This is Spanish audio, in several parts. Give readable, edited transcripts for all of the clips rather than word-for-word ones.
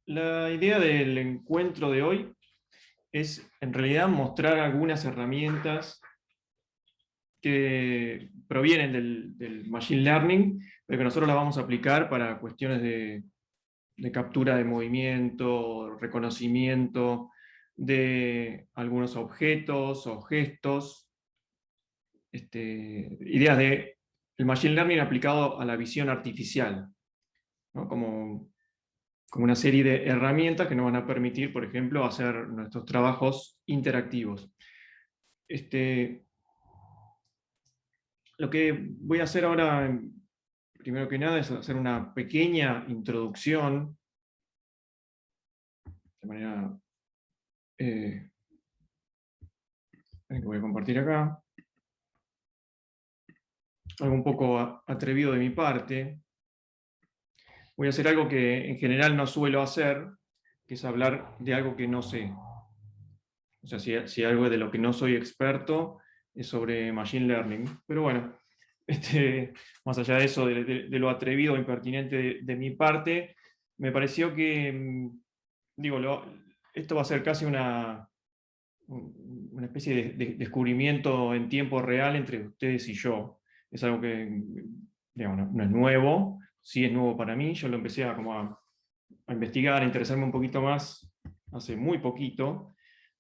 La idea del encuentro de hoy es en realidad mostrar algunas herramientas que provienen del Machine Learning, pero que nosotros las vamos a aplicar para cuestiones de captura de movimiento, reconocimiento de algunos objetos o gestos, ideas de el Machine Learning aplicado a la visión artificial, ¿no? Como una serie de herramientas que nos van a permitir, por ejemplo, hacer nuestros trabajos interactivos. Este, lo que voy a hacer ahora, primero que nada, es hacer una pequeña introducción, de manera que voy a compartir acá, algo un poco atrevido de mi parte. Voy a hacer algo que en general no suelo hacer, que es hablar de algo que no sé. O sea, si algo de lo que no soy experto es sobre Machine Learning. Pero bueno, más allá de eso, de lo atrevido o impertinente de mi parte, me pareció que, digo, esto va a ser casi una especie de descubrimiento en tiempo real entre ustedes y yo. Es algo que, digamos, no es nuevo, sí es nuevo para mí. Yo lo empecé a investigar, a interesarme un poquito más hace muy poquito.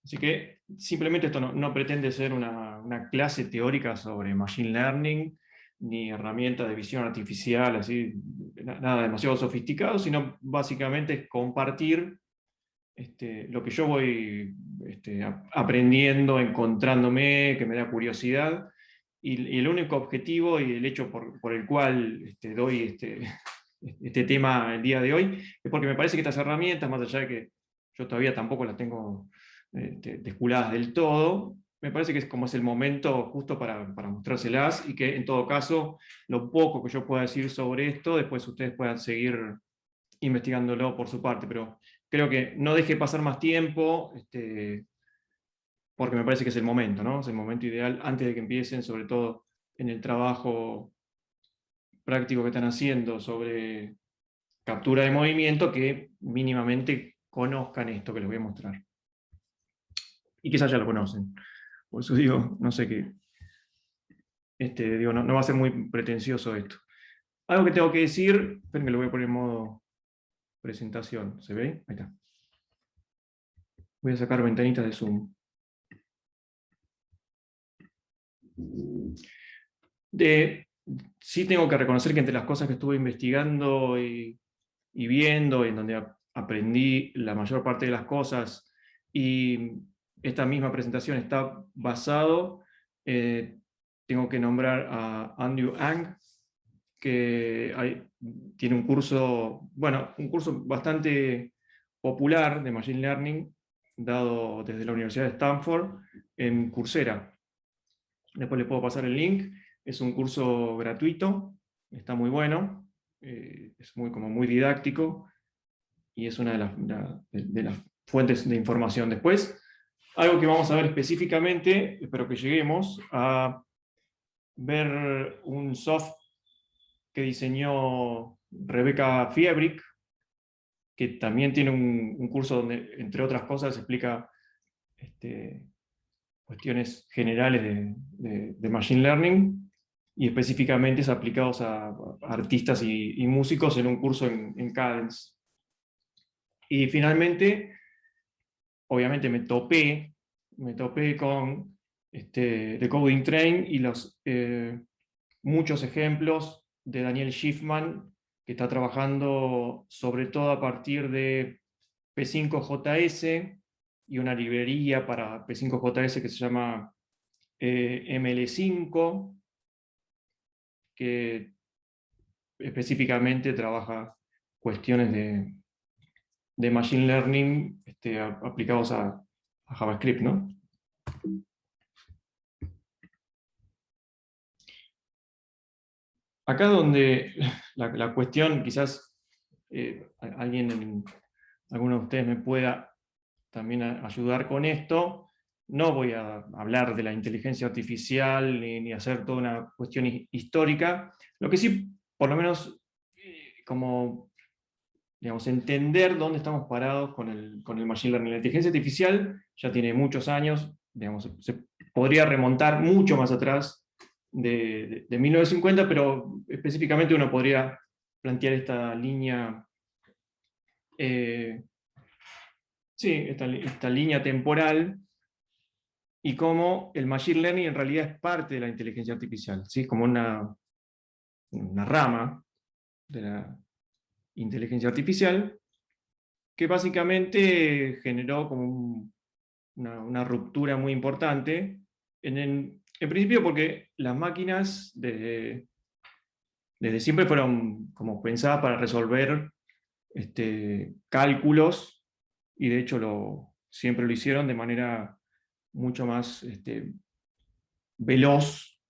Así que simplemente esto no pretende ser una clase teórica sobre Machine Learning, ni herramientas de visión artificial, así, nada demasiado sofisticado, sino básicamente es compartir lo que yo voy aprendiendo, encontrándome, que me da curiosidad, y el único objetivo y el hecho por el cual doy este tema el día de hoy, es porque me parece que estas herramientas, más allá de que yo todavía tampoco las tengo desculadas del todo, me parece que es como es el momento justo para mostrárselas, y que en todo caso, lo poco que yo pueda decir sobre esto, después ustedes puedan seguir investigándolo por su parte, pero creo que no deje pasar más tiempo, porque me parece que es el momento, ¿no? Es el momento ideal antes de que empiecen, sobre todo en el trabajo práctico que están haciendo sobre captura de movimiento, que mínimamente conozcan esto que les voy a mostrar. Y quizás ya lo conocen. Por eso digo, no sé qué, digo, no va a ser muy pretencioso esto. Algo que tengo que decir, esperen que lo voy a poner en modo presentación. ¿Se ve? Ahí está. Voy a sacar ventanitas de Zoom. Sí tengo que reconocer que entre las cosas que estuve investigando y viendo, en donde aprendí la mayor parte de las cosas, y esta misma presentación está basado, tengo que nombrar a Andrew Ang, que tiene un curso, bueno, un curso bastante popular de Machine Learning, dado desde la Universidad de Stanford en Coursera. Después les puedo pasar el link. Es un curso gratuito, está muy bueno, es como muy didáctico, y es una de las fuentes de información. Después, algo que vamos a ver específicamente, espero que lleguemos a ver un soft que diseñó Rebecca Fiebrick, que también tiene un curso donde, entre otras cosas, explica cuestiones generales de Machine Learning, y específicamente es aplicados a artistas y músicos en un curso en Cadence. Y finalmente, obviamente me topé con The Coding Train y los muchos ejemplos de Daniel Schiffman, que está trabajando sobre todo a partir de P5JS y una librería para P5JS que se llama ML5, que específicamente trabaja cuestiones de Machine Learning aplicados a JavaScript, ¿no? Acá donde la cuestión, quizás alguno de ustedes me pueda también ayudar con esto. No voy a hablar de la inteligencia artificial ni hacer toda una cuestión histórica. Lo que sí, por lo menos, como digamos, entender dónde estamos parados con el Machine Learning. La inteligencia artificial ya tiene muchos años, digamos, se podría remontar mucho más atrás de 1950, pero específicamente uno podría plantear esta línea, sí, esta línea temporal, y cómo el Machine Learning en realidad es parte de la inteligencia artificial, ¿sí? Es como una rama de la inteligencia artificial que básicamente generó como una ruptura muy importante, en principio porque las máquinas desde siempre fueron como pensadas para resolver cálculos, y de hecho siempre lo hicieron de manera mucho más veloz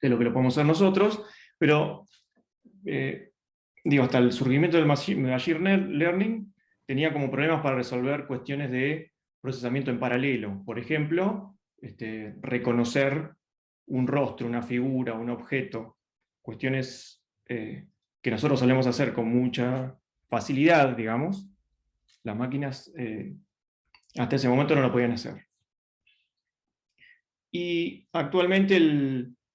de lo que lo podemos hacer nosotros, pero digo, hasta el surgimiento del Machine Learning tenía como problemas para resolver cuestiones de procesamiento en paralelo. Por ejemplo, reconocer un rostro, una figura, un objeto, cuestiones que nosotros solemos hacer con mucha facilidad, digamos, las máquinas hasta ese momento no lo podían hacer. Y actualmente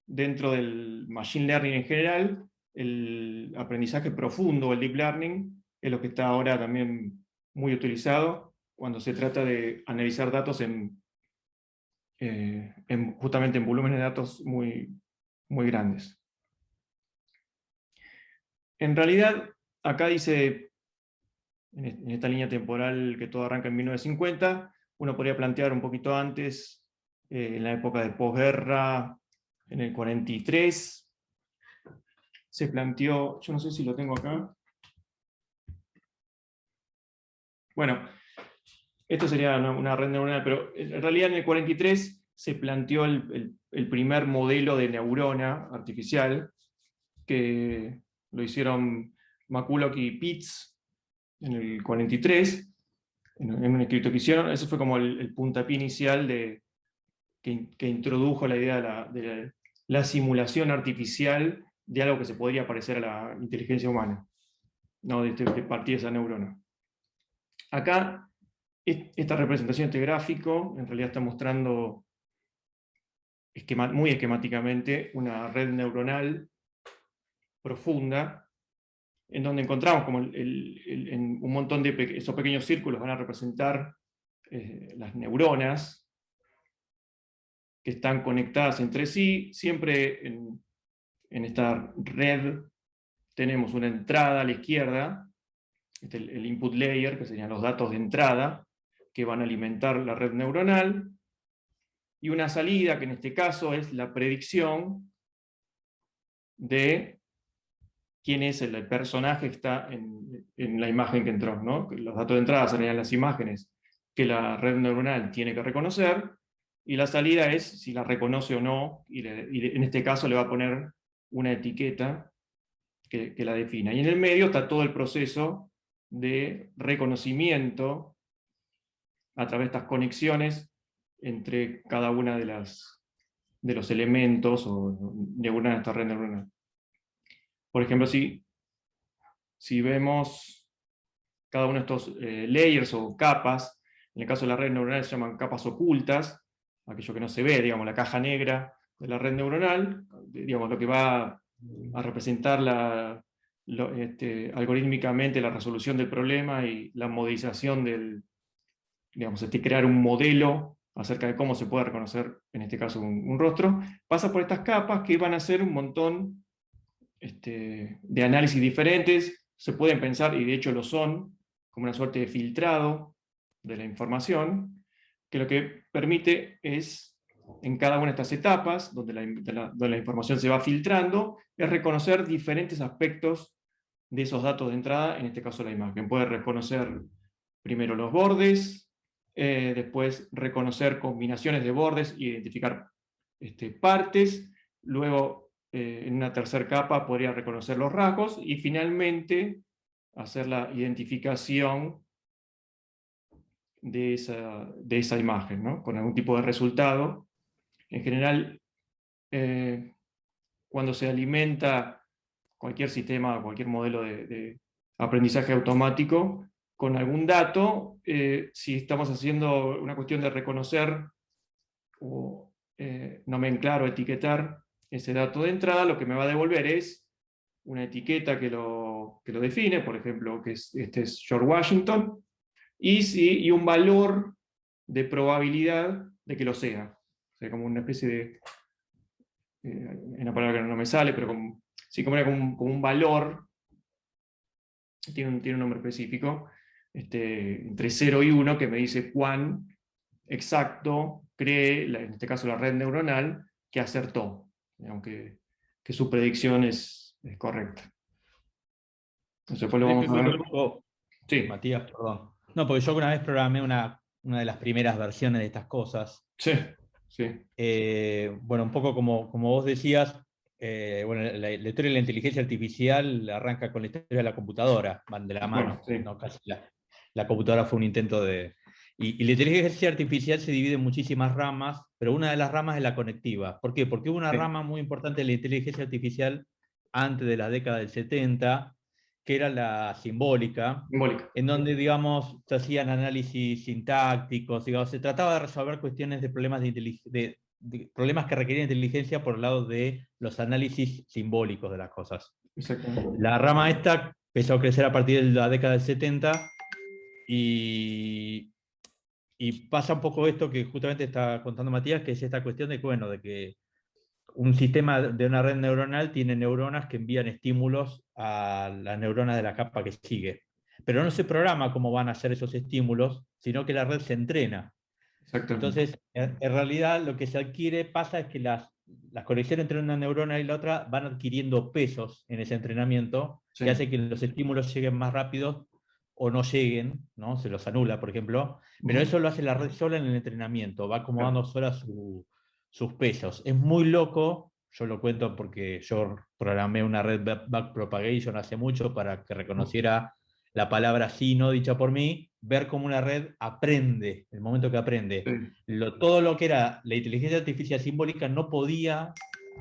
dentro del Machine Learning en general, el aprendizaje profundo, el Deep Learning, es lo que está ahora también muy utilizado cuando se trata de analizar datos justamente en volúmenes de datos muy, muy grandes. En realidad, acá dice, en esta línea temporal que todo arranca en 1950, uno podría plantear un poquito antes, en la época de posguerra, en el 43, se planteó, yo no sé si lo tengo acá. Bueno, esto sería una red neuronal, pero en realidad en el 43 se planteó el primer modelo de neurona artificial, que lo hicieron McCulloch y Pitts en el 43, en un escrito que hicieron. Ese fue como el puntapié inicial que introdujo la idea de la simulación artificial de algo que se podría parecer a la inteligencia humana, ¿no? de partir de esa neurona. Acá, esta representación, este gráfico, en realidad está mostrando muy esquemáticamente una red neuronal profunda, en donde encontramos como en un montón de esos pequeños círculos van a representar las neuronas que están conectadas entre sí. Siempre en esta red tenemos una entrada a la izquierda, el input layer, que serían los datos de entrada, que van a alimentar la red neuronal, y una salida, que en este caso es la predicción de quién es el personaje que está en la imagen que entró, ¿no? Los datos de entrada serían las imágenes que la red neuronal tiene que reconocer, y la salida es si la reconoce o no, y en este caso le va a poner una etiqueta que la defina. Y en el medio está todo el proceso de reconocimiento a través de estas conexiones entre cada una de los elementos o neuronas de esta red neuronal. Por ejemplo, si vemos cada uno de estos layers o capas, en el caso de la red neuronal se llaman capas ocultas, aquello que no se ve, digamos, la caja negra de la red neuronal, digamos, lo que va a representar algorítmicamente la resolución del problema y la modelización digamos, crear un modelo acerca de cómo se puede reconocer, en este caso, un rostro, pasa por estas capas que van a ser un montón de análisis diferentes. Se pueden pensar, y de hecho lo son, como una suerte de filtrado de la información, que lo que permite es, en cada una de estas etapas, donde la información se va filtrando, es reconocer diferentes aspectos de esos datos de entrada, en este caso la imagen. Puede reconocer primero los bordes, después reconocer combinaciones de bordes e identificar partes, luego en una tercera capa podría reconocer los rasgos, y finalmente hacer la identificación de esa imagen, ¿no? Con algún tipo de resultado. En general, cuando se alimenta cualquier sistema, cualquier modelo de aprendizaje automático con algún dato. Si estamos haciendo una cuestión de reconocer o nomenclar o etiquetar ese dato de entrada, lo que me va a devolver es una etiqueta que lo define, por ejemplo, que este es George Washington, y un valor de probabilidad de que lo sea. O sea, como una especie de... una palabra que no me sale, pero sí, como un valor, tiene un nombre específico, entre 0 y 1, que me dice cuán exacto cree, en este caso la red neuronal, que acertó, aunque que su predicción es correcta. Entonces, después lo Te vamos a cuento ver. un poco, Sí, Matías, perdón. No, porque yo una vez programé una de las primeras versiones de estas cosas. sí, sí. Bueno, un poco como vos decías, bueno, la historia de la inteligencia artificial arranca con la historia de la computadora, van de la Bueno, mano, sí. ¿no? Casi la computadora fue un intento de... Y la inteligencia artificial se divide en muchísimas ramas, pero una de las ramas es la conectiva. ¿Por qué? Porque hubo una Sí. rama muy importante de la inteligencia artificial antes de la década del 70, que era la simbólica, Simbólica. en donde, digamos, se hacían análisis sintácticos, digamos, se trataba de resolver cuestiones de problemas de problemas que requerían inteligencia por el lado de los análisis simbólicos de las cosas. Exactamente. La rama esta empezó a crecer a partir de la década del 70 y, y pasa un poco esto que justamente está contando Matías, que es esta cuestión de, bueno, de que un sistema de una red neuronal tiene neuronas que envían estímulos a las neuronas de la capa que sigue. Pero no se programa cómo van a ser esos estímulos, sino que la red se entrena. Exactamente. Entonces, en realidad lo que se adquiere pasa es que las conexiones entre una neurona y la otra van adquiriendo pesos en ese entrenamiento, Sí. que hace que los estímulos lleguen más rápido o no lleguen, ¿no? Se los anula, por ejemplo, pero Ujú. eso lo hace la red sola en el entrenamiento, va Claro. acomodando sola sus pesos. Es muy loco, yo lo cuento porque yo programé una red backpropagation hace mucho para que reconociera la palabra sí, no dicha por mí, ver cómo una red aprende, el momento que aprende. Sí. Todo lo que era la inteligencia artificial simbólica no podía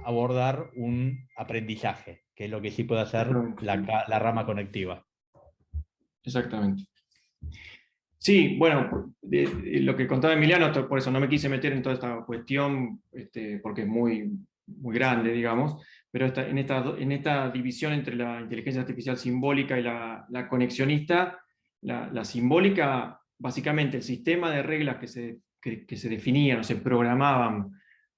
abordar un aprendizaje, que es lo que sí puede hacer Exactamente. la rama conectiva. Exactamente. Sí, bueno, lo que contaba Emiliano, por eso no me quise meter en toda esta cuestión, porque es muy, muy grande, digamos, pero en esta división entre la inteligencia artificial simbólica y la conexionista, la simbólica, básicamente el sistema de reglas que se definían o se programaban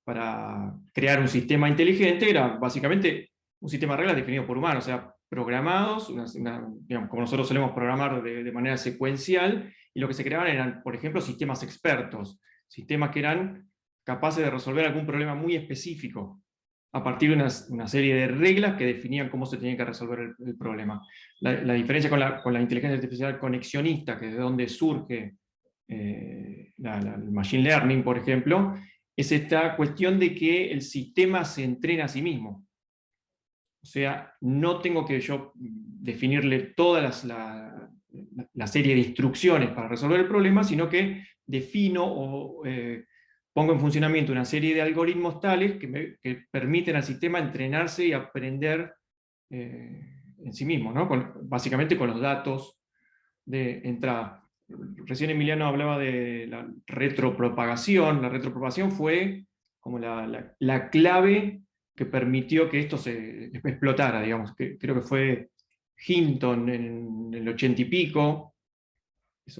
para crear un sistema inteligente era básicamente un sistema de reglas definido por humanos, o sea, programados, digamos, como nosotros solemos programar de manera secuencial, y lo que se creaban eran, por ejemplo, sistemas expertos, sistemas que eran capaces de resolver algún problema muy específico a partir de una serie de reglas que definían cómo se tenía que resolver el problema. La diferencia con la inteligencia artificial conexionista, que es de donde surge el machine learning, por ejemplo, es esta cuestión de que el sistema se entrena a sí mismo. O sea, no tengo que yo definirle toda la serie de instrucciones para resolver el problema, sino que defino o pongo en funcionamiento una serie de algoritmos tales que permiten al sistema entrenarse y aprender en sí mismo, ¿no? Básicamente con los datos de entrada. Recién Emiliano hablaba de la retropropagación. La retropropagación fue como la clave que permitió que esto se explotara, digamos. Creo que fue Hinton en el 80 y pico. Es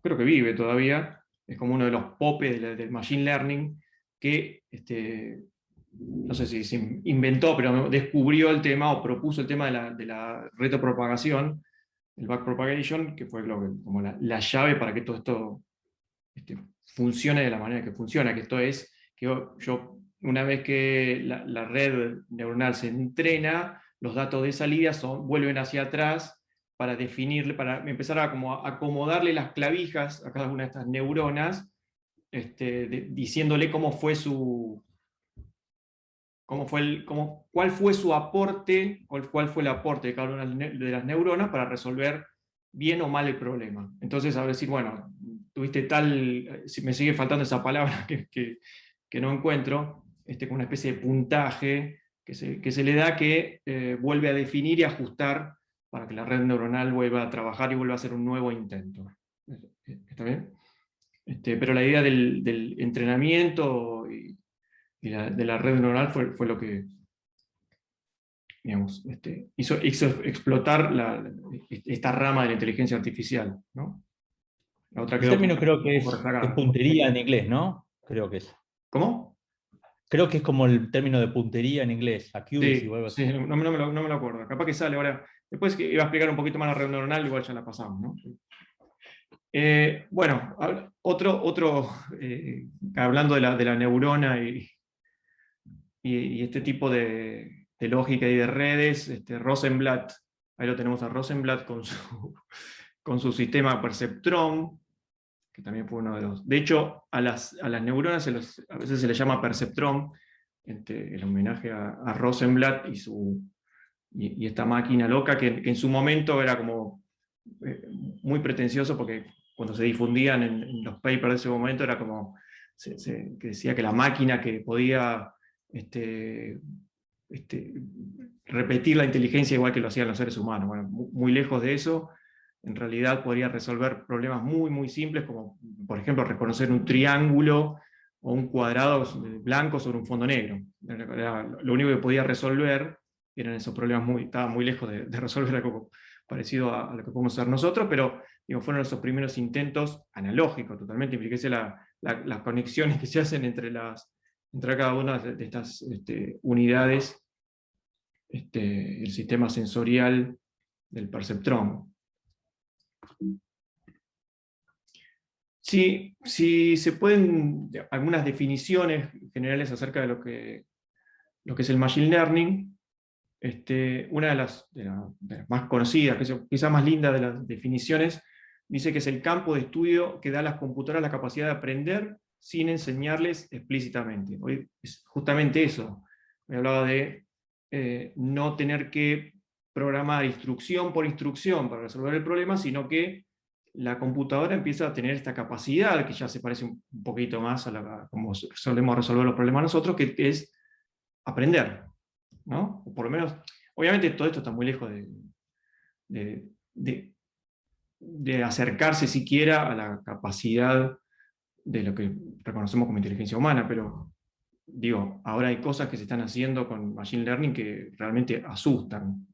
creo que vive todavía. Es como uno de los popes del machine learning que no sé si se inventó, pero descubrió el tema o propuso el tema de la retropropagación, el backpropagation, que fue como la llave para que todo esto funcione de la manera que funciona, que esto es que yo una vez que la red neuronal se entrena, los datos de salida vuelven hacia atrás para definirle, para empezar a como acomodarle las clavijas a cada una de estas neuronas, diciéndole cuál fue su aporte, cuál fue el aporte de cada una de las neuronas para resolver bien o mal el problema. Entonces, a decir, bueno, tuviste si me sigue faltando esa palabra que no encuentro, con una especie de puntaje que se le da que vuelve a definir y ajustar para que la red neuronal vuelva a trabajar y vuelva a hacer un nuevo intento. ¿Está bien? Pero la idea del entrenamiento de la red neuronal fue lo que, digamos, hizo explotar esta rama de la inteligencia artificial, ¿no? La otra El quedó término creo un que poco es rezagada. puntería en inglés, ¿no? Creo que es. ¿Cómo? Creo que es como el término de puntería en inglés, accuracy o Sí, algo así. sí, no me lo acuerdo. Capaz que sale ahora. Después que iba a explicar un poquito más la red neuronal, igual ya la pasamos, ¿no? Bueno, hablando de la neurona y este tipo de lógica y de redes, Rosenblatt, ahí lo tenemos a Rosenblatt con su sistema perceptron, que también fue uno de los... De hecho, a las neuronas a veces se les llama perceptrón, el homenaje a Rosenblatt y esta máquina loca, que en su momento era como muy pretencioso, porque cuando se difundían en los papers de ese momento era como, que decía que la máquina que podía repetir la inteligencia igual que lo hacían los seres humanos. Bueno, muy lejos de eso. En realidad podría resolver problemas muy, muy simples, como por ejemplo reconocer un triángulo o un cuadrado blanco sobre un fondo negro. Lo único que podía resolver eran esos problemas, estaba muy lejos de resolver algo parecido a lo que podemos hacer nosotros, pero digo, fueron esos primeros intentos analógicos, totalmente, fíjese las conexiones que se hacen entre cada una de estas unidades, el sistema sensorial del perceptrón. Si se pueden, algunas definiciones generales acerca de lo que es el Machine Learning. Una de las más conocidas, quizás más linda de las definiciones, dice que es el campo de estudio que da a las computadoras la capacidad de aprender sin enseñarles explícitamente. Hoy es justamente eso. Me hablaba de no tener que programar instrucción por instrucción para resolver el problema, sino que la computadora empieza a tener esta capacidad, que ya se parece un poquito más a como solemos resolver los problemas nosotros, que es aprender, ¿no? O por lo menos, obviamente todo esto está muy lejos de acercarse siquiera a la capacidad de lo que reconocemos como inteligencia humana, pero digo, ahora hay cosas que se están haciendo con Machine Learning que realmente asustan.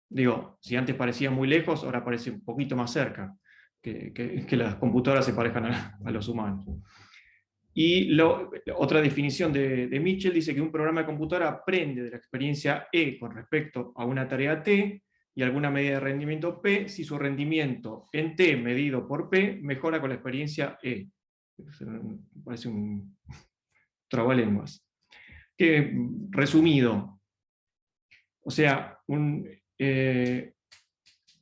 Digo, si antes parecía muy lejos, ahora parece un poquito más cerca, que las computadoras se parejan a los humanos. Y otra definición de Mitchell dice que un programa de computadora aprende de la experiencia E con respecto a una tarea T y alguna medida de rendimiento P si su rendimiento en T medido por P mejora con la experiencia E. Parece un trabalenguas. Resumido, o sea,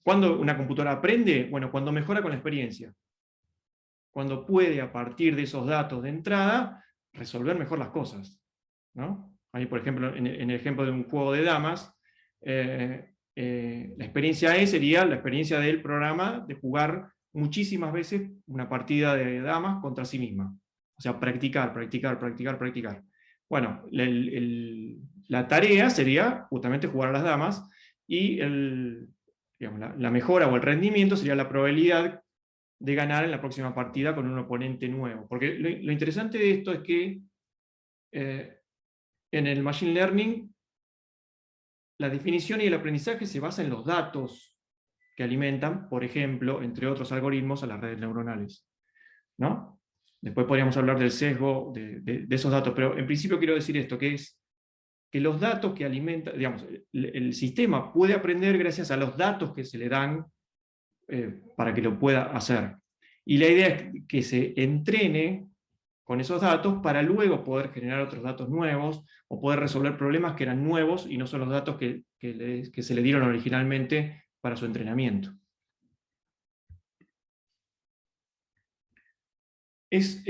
¿cuándo una computadora aprende? Bueno, cuando mejora con la experiencia. Cuando puede, a partir de esos datos de entrada, resolver mejor las cosas, ¿no? Ahí, por ejemplo, en el ejemplo de un juego de damas, la experiencia E sería la experiencia del programa de jugar muchísimas veces una partida de damas contra sí misma. O sea, practicar. Bueno, la tarea sería justamente jugar a las damas, y la mejora o el rendimiento sería la probabilidad de ganar en la próxima partida con un oponente nuevo. Porque lo interesante de esto es que en el Machine Learning la definición y el aprendizaje se basa en los datos que alimentan, por ejemplo, entre otros algoritmos, a las redes neuronales, ¿no? Después podríamos hablar del sesgo de esos datos, pero en principio quiero decir esto, que es que los datos que alimentan, digamos, el sistema puede aprender gracias a los datos que se le dan para que lo pueda hacer. Y la idea es que se entrene con esos datos para luego poder generar otros datos nuevos o poder resolver problemas que eran nuevos y no son los datos que se le dieron originalmente para su entrenamiento. Es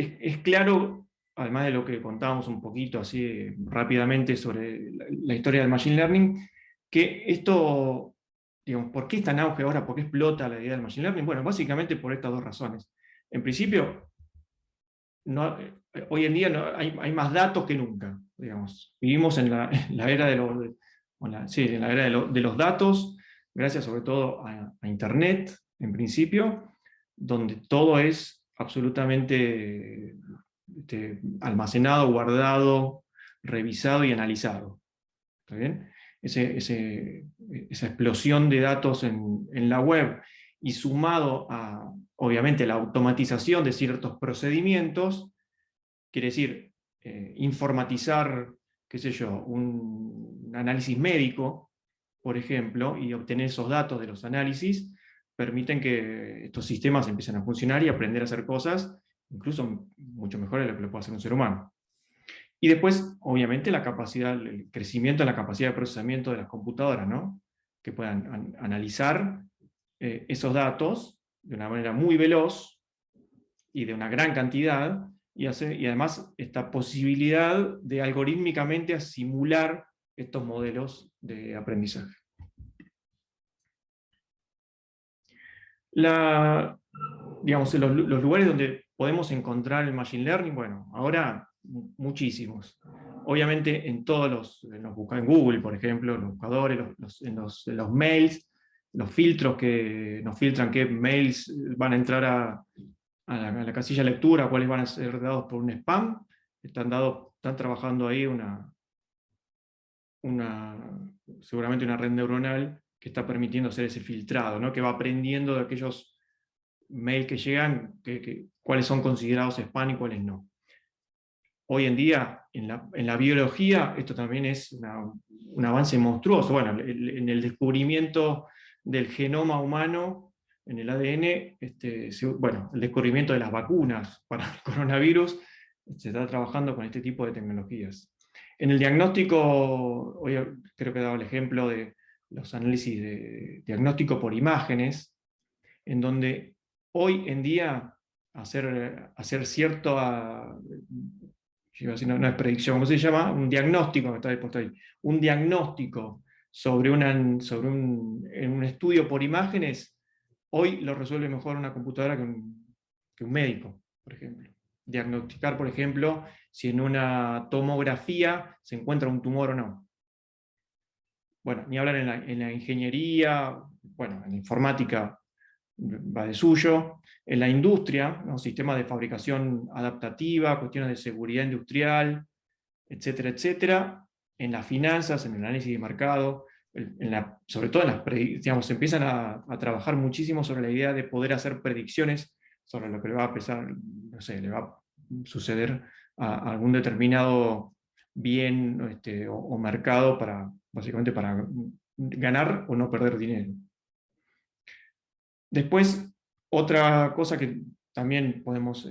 claro, además de lo que contábamos un poquito así rápidamente sobre la historia del Machine Learning, que esto, digamos, ¿por qué está en auge ahora? ¿Por qué explota la idea del Machine Learning? Bueno, básicamente por estas dos razones. En principio, hoy en día hay más datos que nunca, digamos. Vivimos en la era de los datos, gracias sobre todo a Internet, en principio, donde todo es absolutamente almacenado, guardado, revisado y analizado. ¿Está bien? Esa explosión de datos en la web, y sumado a, obviamente, la automatización de ciertos procedimientos, quiere decir, informatizar, qué sé yo, un análisis médico, por ejemplo, y obtener esos datos de los análisis, permiten que estos sistemas empiecen a funcionar y aprender a hacer cosas, incluso mucho mejores de lo que lo puede hacer un ser humano. Y después, obviamente, la capacidad, el crecimiento de la capacidad de procesamiento de las computadoras, ¿no? Que puedan analizar esos datos de una manera muy veloz y de una gran cantidad, y además esta posibilidad de algorítmicamente simular estos modelos de aprendizaje. Digamos, los lugares donde podemos encontrar el Machine Learning, bueno, ahora muchísimos. Obviamente en todos en Google, por ejemplo, los buscadores, en los mails, los filtros que nos filtran qué mails van a entrar a la casilla de lectura, cuáles van a ser dados por un spam, están trabajando ahí seguramente una red neuronal que está permitiendo hacer ese filtrado, ¿no? Que va aprendiendo de aquellos mails que llegan, cuáles son considerados spam y cuáles no. Hoy en día, en la biología, esto también es un avance monstruoso. Bueno, en el descubrimiento del genoma humano, en el ADN, bueno, el descubrimiento de las vacunas para el coronavirus, se está trabajando con este tipo de tecnologías. En el diagnóstico, hoy creo que he dado el ejemplo de los análisis de diagnóstico por imágenes, en donde hoy en día hacer cierto, no es predicción, ¿cómo se llama? Un diagnóstico, que está puesto ahí, un diagnóstico sobre en un estudio por imágenes, hoy lo resuelve mejor una computadora que un médico, por ejemplo. Diagnosticar, por ejemplo, si en una tomografía se encuentra un tumor o no. Bueno, ni hablar en la ingeniería, bueno, en la informática va de suyo, en la industria, ¿no? Sistemas de fabricación adaptativa, cuestiones de seguridad industrial, etcétera, etcétera, en las finanzas, en el análisis de mercado, sobre todo digamos, empiezan a trabajar muchísimo sobre la idea de poder hacer predicciones sobre lo que le va a pesar, no sé, le va a suceder a algún determinado bien o mercado, básicamente para ganar o no perder dinero. Después, otra cosa que también podemos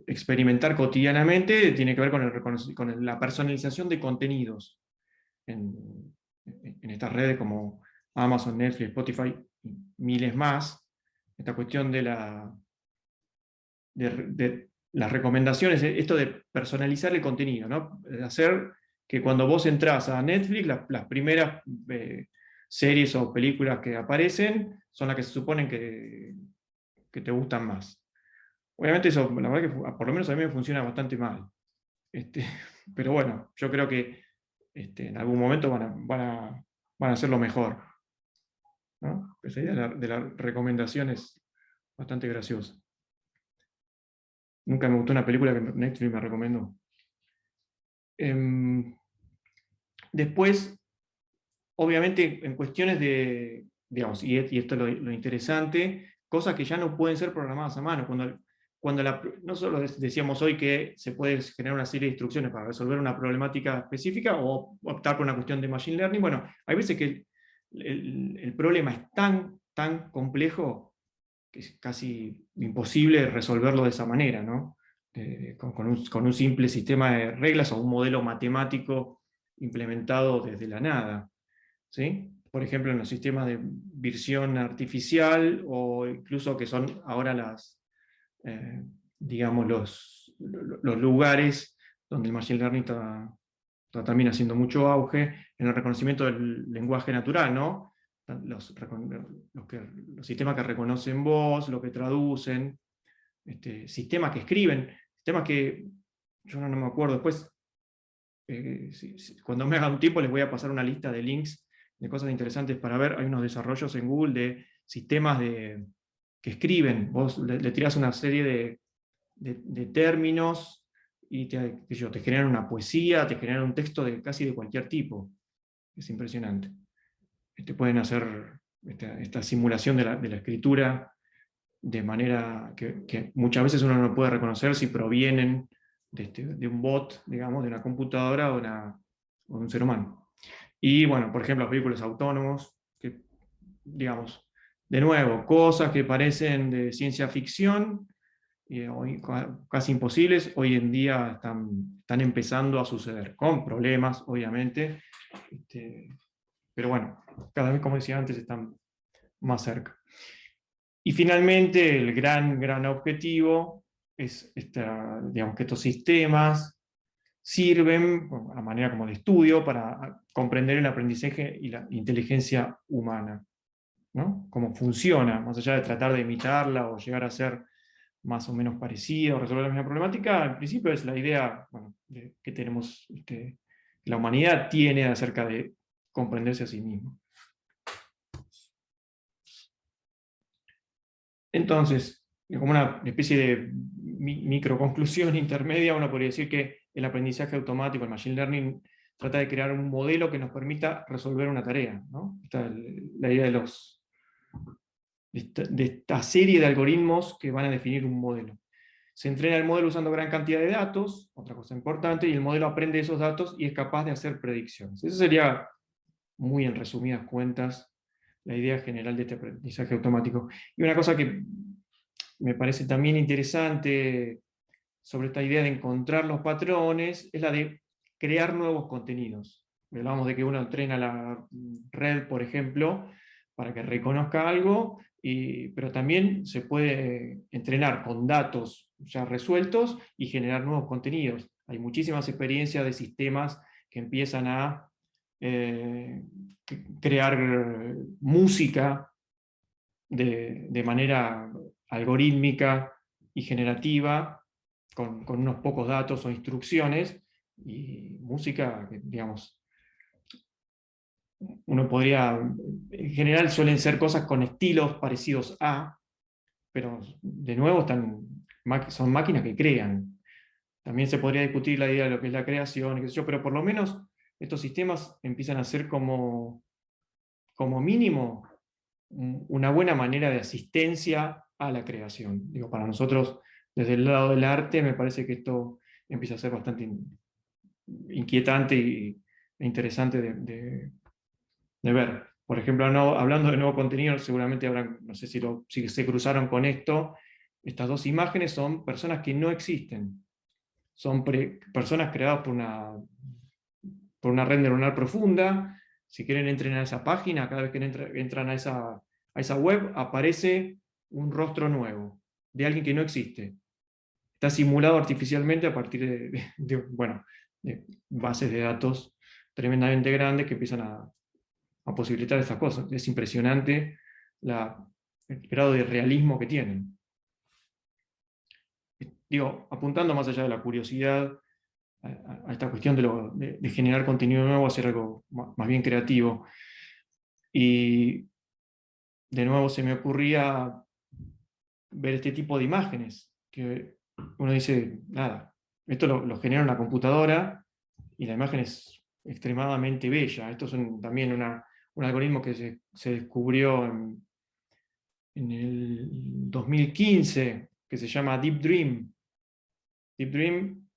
experimentar cotidianamente tiene que ver con la personalización de contenidos en estas redes como Amazon, Netflix, Spotify y miles más. Esta cuestión de las recomendaciones, esto de personalizar el contenido, ¿no? De hacer que cuando vos entrás a Netflix, las primeras series o películas que aparecen son las que se suponen que te gustan más. Obviamente eso, la verdad que por lo menos a mí me funciona bastante mal. Pero bueno, yo creo que en algún momento van a hacerlo mejor, ¿no? Esa idea de la recomendación es bastante graciosa. Nunca me gustó una película que Netflix me recomendó. Después, obviamente, en cuestiones de, digamos, y esto es lo interesante, cosas que ya no pueden ser programadas a mano. No solo decíamos hoy que se puede generar una serie de instrucciones para resolver una problemática específica o optar por una cuestión de machine learning. Bueno, hay veces que el problema es tan complejo que es casi imposible resolverlo de esa manera, ¿no? Con un simple sistema de reglas o un modelo matemático implementado desde la nada, ¿sí? Por ejemplo, en los sistemas de visión artificial, o incluso que son ahora digamos, los lugares donde el machine learning está también haciendo mucho auge en el reconocimiento del lenguaje natural, ¿no? Los sistemas que reconocen voz, lo que traducen, sistemas que escriben, sistemas que yo no me acuerdo, después cuando me haga un tiempo les voy a pasar una lista de links cosas interesantes para ver. Hay unos desarrollos en Google de sistemas que escriben. Vos le tirás una serie de términos y te generan una poesía, te generan un texto casi de cualquier tipo. Es impresionante. Pueden hacer esta simulación de la escritura de manera que muchas veces uno no puede reconocer si provienen de un bot, digamos, de una computadora o de un ser humano. Y bueno, por ejemplo, los vehículos autónomos, que, digamos, de nuevo, cosas que parecen de ciencia ficción, hoy, casi imposibles, hoy en día están empezando a suceder, con problemas, obviamente, pero bueno, cada vez, como decía antes, están más cerca. Y finalmente, el gran objetivo es digamos, que estos sistemas sirven a manera como de estudio para comprender el aprendizaje y la inteligencia humana, ¿no? Cómo funciona, más allá de tratar de imitarla o llegar a ser más o menos parecida o resolver la misma problemática. Al principio es la idea, bueno, que tenemos, que la humanidad tiene acerca de comprenderse a sí mismo. Entonces, como una especie de microconclusión intermedia, uno podría decir que el aprendizaje automático, el machine learning, trata de crear un modelo que nos permita resolver una tarea, ¿no? La idea de esta serie de algoritmos que van a definir un modelo. Se entrena el modelo usando gran cantidad de datos, otra cosa importante, y el modelo aprende esos datos y es capaz de hacer predicciones. Eso sería, muy en resumidas cuentas, la idea general de este aprendizaje automático. Y una cosa que me parece también interesante sobre esta idea de encontrar los patrones es la de crear nuevos contenidos. Hablamos de que uno entrena la red, por ejemplo, para que reconozca algo, pero también se puede entrenar con datos ya resueltos y generar nuevos contenidos. Hay muchísimas experiencias de sistemas que empiezan a crear música de manera algorítmica y generativa, con unos pocos datos o instrucciones, y música que, digamos, uno podría, en general suelen ser cosas con estilos parecidos a, pero de nuevo son máquinas que crean. También se podría discutir la idea de lo que es la creación, qué sé yo, pero por lo menos estos sistemas empiezan a ser como mínimo una buena manera de asistencia a la creación. Digo, para nosotros, desde el lado del arte, me parece que esto empieza a ser bastante inquietante e interesante de ver. Por ejemplo, hablando de nuevo contenido, seguramente habrán, no sé si se cruzaron con esto, estas dos imágenes son personas que no existen. Son personas creadas por una red neuronal profunda. Si quieren, entren a esa página, cada vez que entran a esa web, aparece un rostro nuevo, de alguien que no existe. Está simulado artificialmente a partir de bases de datos tremendamente grandes que empiezan a posibilitar estas cosas. Es impresionante el grado de realismo que tienen. Digo, apuntando más allá de la curiosidad, a esta cuestión de generar contenido nuevo, hacer algo más bien creativo. Y de nuevo se me ocurría ver este tipo de imágenes, que uno dice, nada, esto lo genera una computadora y la imagen es extremadamente bella. Esto es también un algoritmo que se descubrió en el 2015, que se llama Deep Dream. Deep Dream,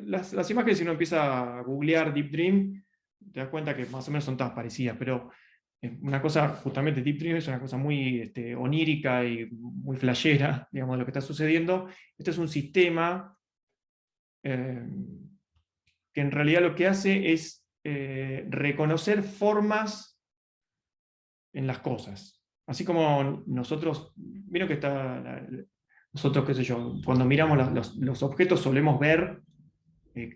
las imágenes, si uno empieza a googlear Deep Dream, te das cuenta que más o menos son todas parecidas, pero una cosa, justamente Deep Dream es una cosa muy onírica y muy flashera, digamos, de lo que está sucediendo. Este es un sistema que en realidad lo que hace es reconocer formas en las cosas. Así como nosotros, vieron que nosotros, qué sé yo, cuando miramos los objetos solemos ver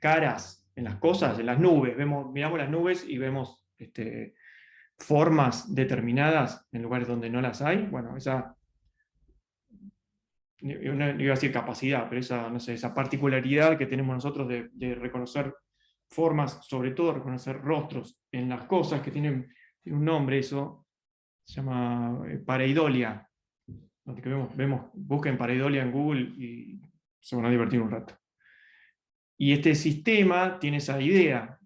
caras en las cosas, en las nubes. Miramos las nubes y vemos formas determinadas en lugares donde no las hay. Bueno, esa, no iba a decir capacidad, pero esa, no sé, esa particularidad que tenemos nosotros de reconocer formas, sobre todo reconocer rostros en las cosas que tiene un nombre, eso se llama pareidolia. Donde que busquen pareidolia en Google y se van a divertir un rato. Y este sistema tiene esa idea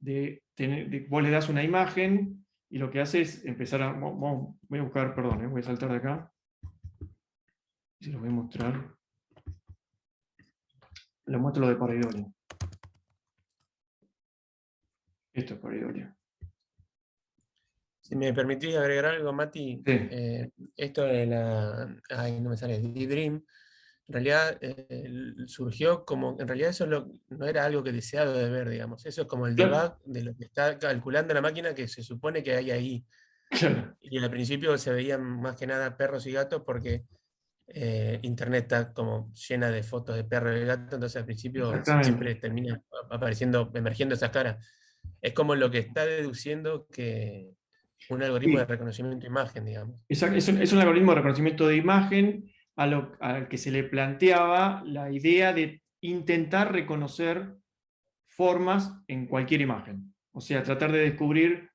vos le das una imagen y lo que hace es empezar a... voy a buscar, perdón, voy a saltar de acá. Se los voy a mostrar. Les muestro lo de pareidolia. Esto es pareidolia. Si me permitís agregar algo, Mati, Sí. esto de ay, no me sale, Deep Dream, en realidad surgió como, en realidad eso no era algo que deseado de ver, digamos, eso es como el Claro. debug de lo que está calculando la máquina que se supone que hay ahí. Claro. Y al principio se veían más que nada perros y gatos porque internet está como llena de fotos de perros y gatos, entonces al principio siempre Exactamente. termina emergiendo esas caras. Es como lo que está deduciendo que un algoritmo de Sí. reconocimiento de imagen, digamos. Es un algoritmo de reconocimiento de imagen al que se le planteaba la idea de intentar reconocer formas en cualquier imagen. O sea, tratar de descubrir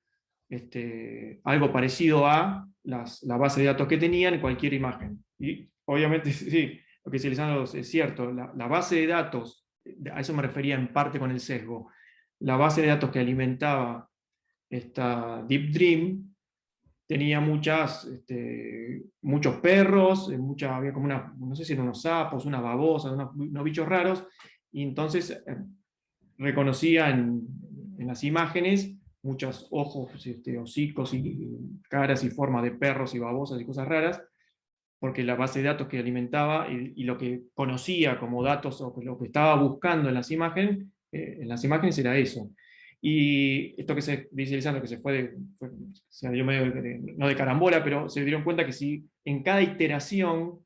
algo parecido a la base de datos que tenían en cualquier imagen. Y obviamente, sí, lo que dice Lisandro es cierto, la base de datos, a eso me refería en parte con el sesgo, la base de datos que alimentaba esta Deep Dream tenía muchos perros, había como no sé si eran unos sapos, unas babosas, unos bichos raros, y entonces reconocía en las imágenes muchos ojos, hocicos y caras y formas de perros y babosas y cosas raras, porque la base de datos que alimentaba y lo que conocía como datos o lo que estaba buscando en las imágenes era eso. Y esto que se dice Lisandro, que se dio medio no de carambola, pero se dieron cuenta que si en cada iteración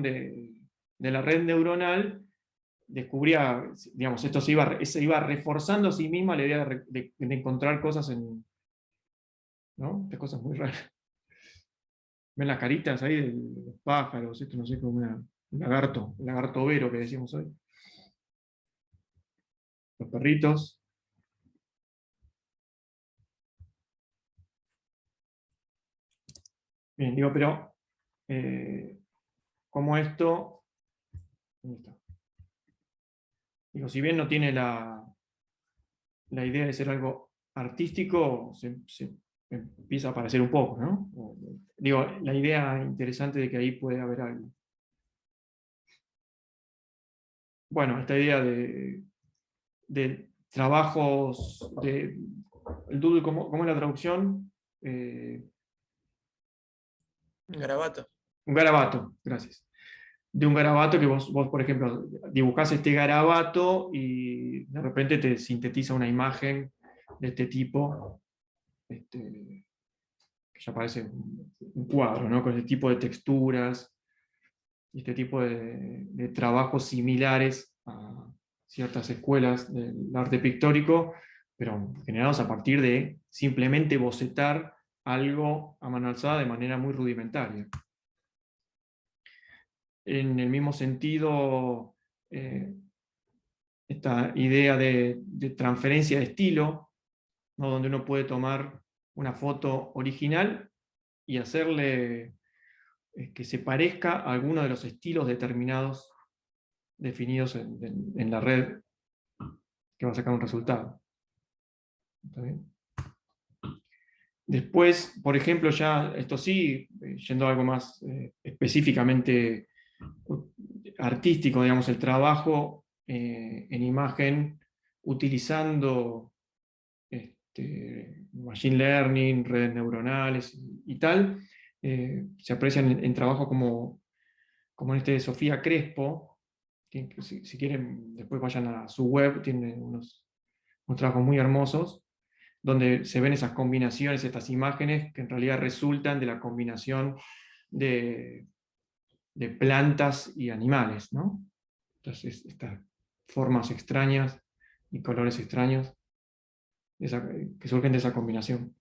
de la red neuronal, descubría, digamos, esto se iba reforzando a sí misma la idea de encontrar cosas ¿no? De cosas muy raras. Ven las caritas ahí de los pájaros, esto no sé, como un lagarto vero que decimos hoy. Los perritos. Bien, digo, pero como esto, ¿dónde está? Digo, si bien no tiene la idea de ser algo artístico, se empieza a parecer un poco, ¿no? Digo, la idea interesante de que ahí puede haber algo. Bueno, esta idea de trabajos, el doodle, ¿cómo es la traducción? Garabato. Un garabato, gracias. De un garabato que vos, por ejemplo, dibujás este garabato y de repente te sintetiza una imagen de este tipo, que ya parece un cuadro, ¿no? Con este tipo de texturas y este tipo de trabajos similares a ciertas escuelas del arte pictórico, pero generados a partir de simplemente bocetar algo a mano alzada de manera muy rudimentaria. En el mismo sentido, esta idea de transferencia de estilo, ¿no? Donde uno puede tomar una foto original y hacerle que se parezca a alguno de los estilos determinados definidos en la red que va a sacar un resultado. ¿Está bien? Después, por ejemplo, ya esto sí, yendo a algo más específicamente artístico, digamos, el trabajo en imagen utilizando machine learning, redes neuronales y tal, se aprecian en trabajo como en este de Sofía Crespo, que si quieren después vayan a su web, tiene unos trabajos muy hermosos, donde se ven esas combinaciones, estas imágenes que en realidad resultan de la combinación de plantas y animales, ¿no? Entonces, estas formas extrañas y colores extraños que surgen de esa combinación.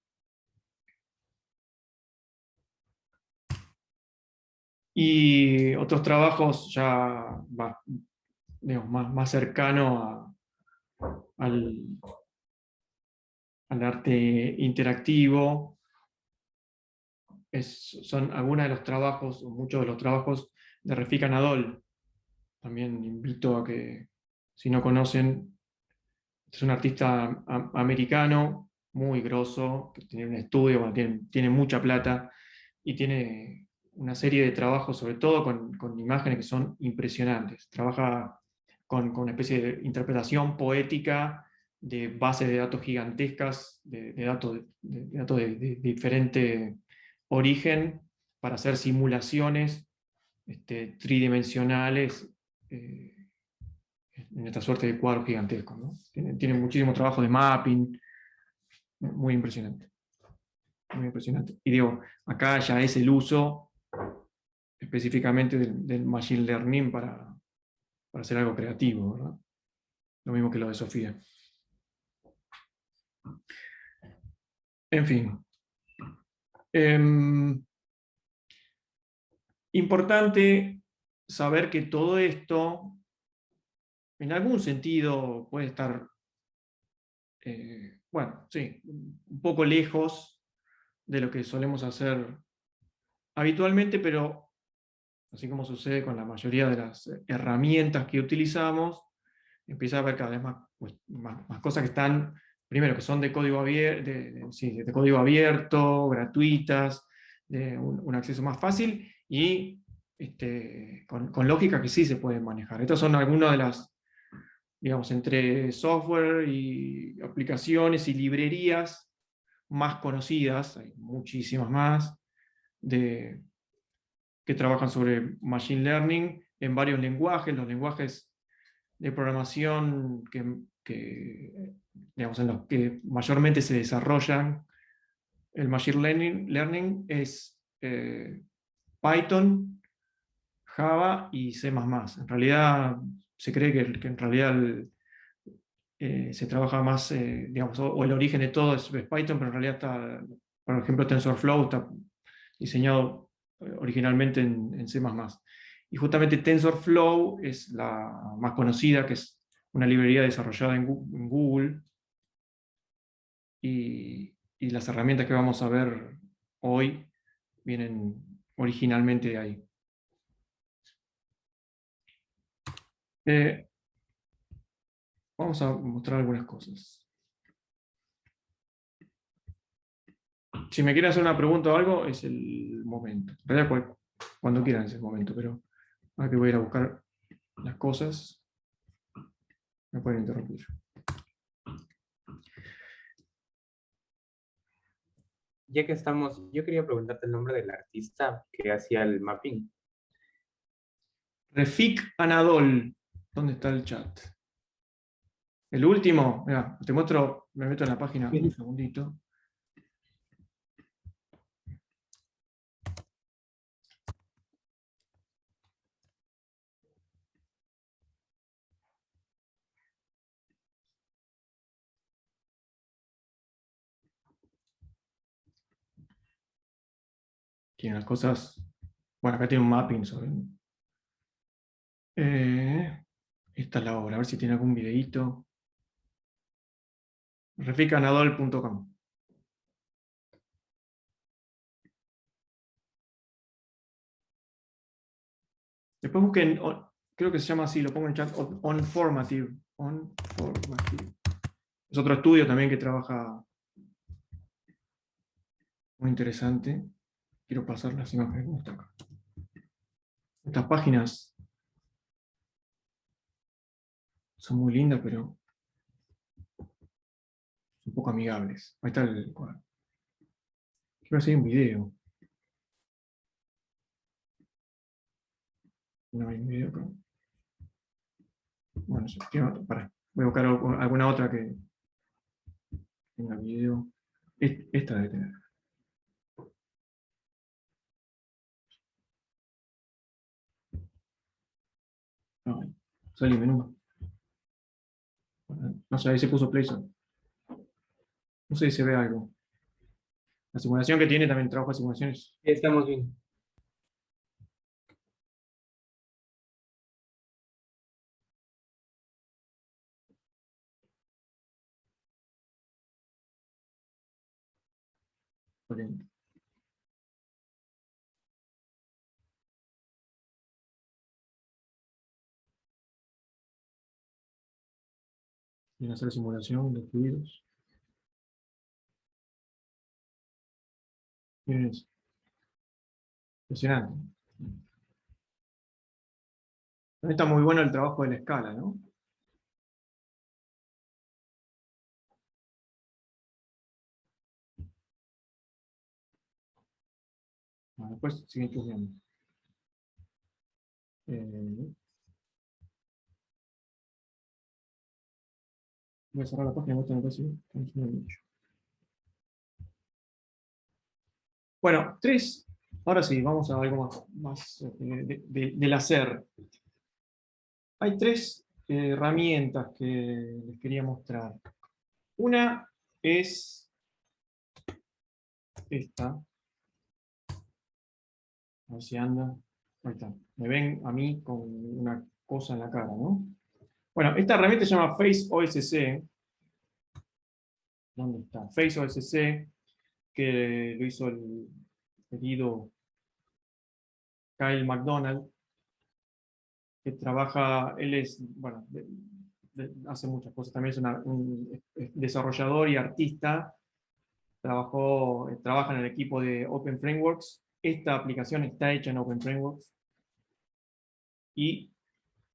Y otros trabajos ya digamos, más cercano al arte interactivo. Son algunos de los trabajos, o muchos de los trabajos de Refik Anadol. También invito a que, si no conocen, es un artista americano, muy grosso, que tiene un estudio, bueno, tiene mucha plata, y tiene una serie de trabajos, sobre todo con imágenes que son impresionantes. Trabaja con una especie de interpretación poética de bases de datos gigantescas, de datos de diferente origen, para hacer simulaciones tridimensionales en esta suerte de cuadros gigantescos, ¿no? Tiene muchísimo trabajo de mapping, muy impresionante. Muy impresionante. Y digo, acá ya es el uso específicamente del Machine Learning para hacer algo creativo, ¿verdad? Lo mismo que lo de Sofía. En fin. Importante saber que todo esto, en algún sentido, puede estar, bueno, sí, un poco lejos de lo que solemos hacer habitualmente, pero así como sucede con la mayoría de las herramientas que utilizamos, empieza a haber cada vez más cosas que están, primero, que son de código abierto, de código abierto, gratuitas, de un acceso más fácil, y con lógica que sí se pueden manejar. Estas son algunas de las, digamos, entre software y aplicaciones y librerías más conocidas, hay muchísimas más, que trabajan sobre Machine Learning en varios lenguajes. Los lenguajes de programación digamos, en los que mayormente se desarrollan el Machine Learning es Python, Java y C++. En realidad se cree que en realidad se trabaja más, digamos, o el origen de todo es Python, pero en realidad está, por ejemplo, TensorFlow está diseñado originalmente en C++. Y justamente TensorFlow es la más conocida, que es una librería desarrollada en Google, y las herramientas que vamos a ver hoy vienen originalmente de ahí. Vamos a mostrar algunas cosas. Si me quieren hacer una pregunta o algo, es el momento. En realidad, cuando quieran es el momento, pero ahora que voy a ir a buscar las cosas, me pueden interrumpir. Ya que estamos, yo quería preguntarte el nombre del artista que hacía el mapping. Refik Anadol. ¿Dónde está el chat? El último, mira, te muestro, me meto en la página un segundito. Tiene las cosas, bueno, acá tiene un mapping sobre. Esta es la obra, a ver si tiene algún videíto. refikanadol.com. Después busquen, creo que se llama así, lo pongo en chat, OnFormative. OnFormative. Es otro estudio también que trabaja muy interesante. Quiero pasar las imágenes como está acá. Estas páginas son muy lindas, pero un poco amigables. Ahí está el cuadro. Quiero hacer un video. No hay un video acá. Bueno, para. Voy a buscar alguna otra que tenga video. Esta debe tener. No, salí menú. No sé, ahí se puso Playson. No sé si se ve algo. La simulación que tiene también trabajo de simulaciones. Estamos bien. Excelente. Y hacer simulación de fluidos. Miren eso. Impresionante. Está muy bueno el trabajo de la escala, ¿no? Bueno, después siguen chusmeando. Voy a cerrar la página, me parece que funciona mucho. Bueno, ahora sí, vamos a algo más del hacer. Hay tres herramientas que les quería mostrar. Una es esta. A ver si anda. Ahí está. Me ven a mí con una cosa en la cara, ¿no? Bueno, esta herramienta se llama Face OSC. ¿Dónde está? Face OSC, que lo hizo el querido Kyle McDonald, que trabaja, él es, bueno, hace muchas cosas, también es un desarrollador y artista, trabaja en el equipo de Open Frameworks. Esta aplicación está hecha en Open Frameworks y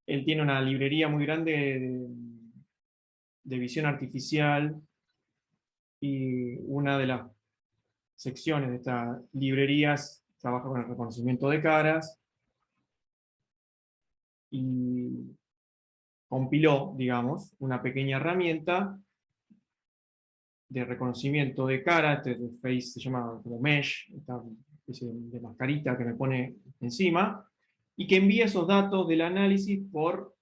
él tiene una librería muy grande de visión artificial, y una de las secciones de estas librerías trabaja con el reconocimiento de caras y compiló, digamos, una pequeña herramienta de reconocimiento de cara. Este face se llama como mesh, esta especie de mascarita que me pone encima, y que envía esos datos del análisis por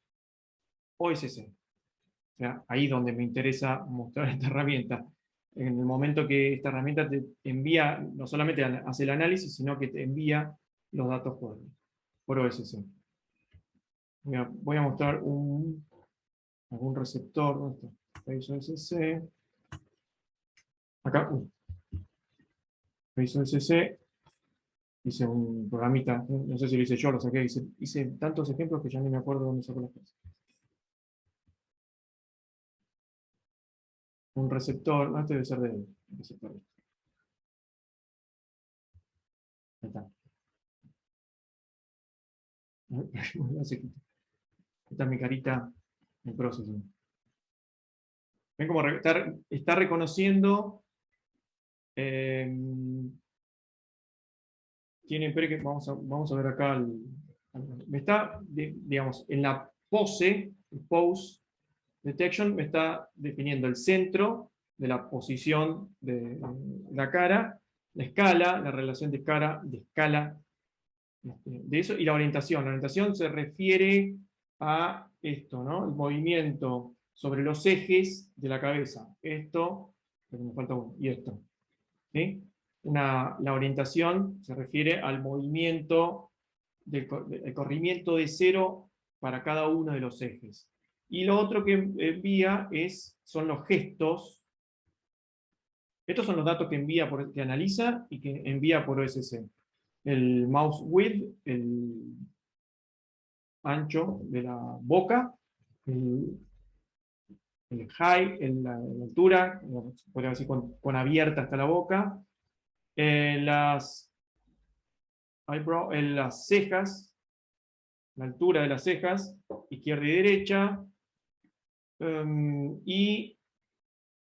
OSC. O sea, ahí donde me interesa mostrar esta herramienta. En el momento que esta herramienta te envía, no solamente hace el análisis, sino que te envía los datos por OSC. Voy a mostrar algún receptor, ¿no? Face OSC. Acá, Face OSC. Hice un programita, no sé si lo hice yo, lo saqué, hice tantos ejemplos que ya ni me acuerdo dónde sacó las cosas. Un receptor, no, este debe ser de receptor. Ahí está. Esta es mi carita en processing. Ven cómo está reconociendo. Vamos a ver acá. Me está, digamos, en la pose detection, me está definiendo el centro de la posición de la cara, la escala, la relación de escala de eso, y la orientación. La orientación se refiere a esto, ¿no? El movimiento sobre los ejes de la cabeza. Esto, pero me falta uno, y esto. ¿Sí? La orientación se refiere al movimiento, el corrimiento de cero para cada uno de los ejes. Y lo otro que envía son los gestos. Estos son los datos que que analiza y que envía por OSC. El mouse width, el ancho de la boca, el height, la altura, podría decir con abierta hasta la boca, las cejas, la altura de las cejas, izquierda y derecha, y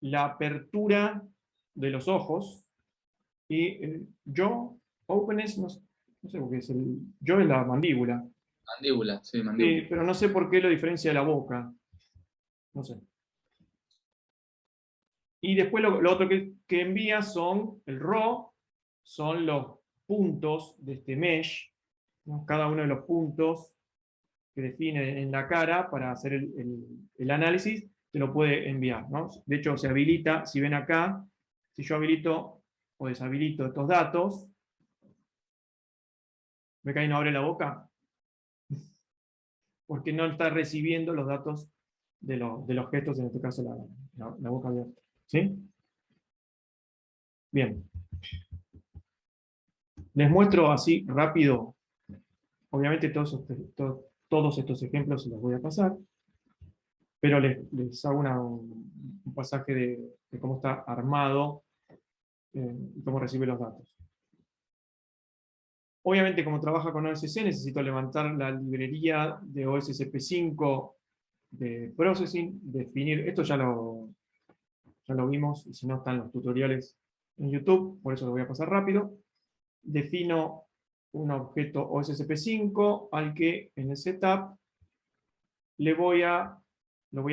la apertura de los ojos, y el jaw, openness, no sé por qué es el jaw, es la mandíbula. Mandíbula, sí, mandíbula. Pero no sé por qué lo diferencia de la boca. No sé. Y después lo otro que envía son el raw, son los puntos de este mesh, ¿no? Cada uno de los puntos que define en la cara para hacer el análisis, se lo puede enviar, ¿no? De hecho, se habilita, si ven acá, si yo habilito o deshabilito estos datos, ¿ve que ahí no abre la boca? Porque no está recibiendo los datos de los gestos, en este caso la boca abierta. ¿Sí? Bien. Les muestro así rápido. Obviamente todos estos ejemplos se los voy a pasar, pero les hago un pasaje de cómo está armado y cómo recibe los datos. Obviamente, como trabaja con OSC, necesito levantar la librería de OSCP5 de Processing, definir, esto ya lo vimos, y si no están los tutoriales en YouTube, por eso lo voy a pasar rápido. Defino un objeto OSCP5 al que en el setup lo voy a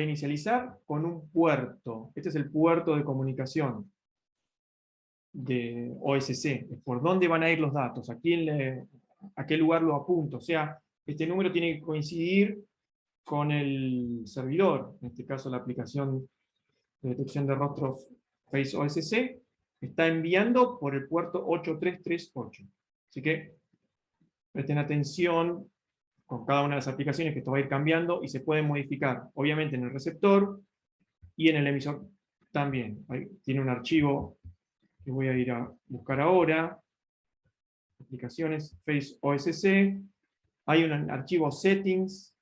inicializar con un puerto. Este es el puerto de comunicación de OSC. ¿Por dónde van a ir los datos? ¿A qué lugar lo apunto? O sea, este número tiene que coincidir con el servidor, en este caso la aplicación de detección de rostros Face OSC, está enviando por el puerto 8338. Así que presten atención con cada una de las aplicaciones, que esto va a ir cambiando y se puede modificar, obviamente en el receptor y en el emisor también. Ahí tiene un archivo que voy a ir a buscar ahora, aplicaciones, Face OSC, hay un archivo settings,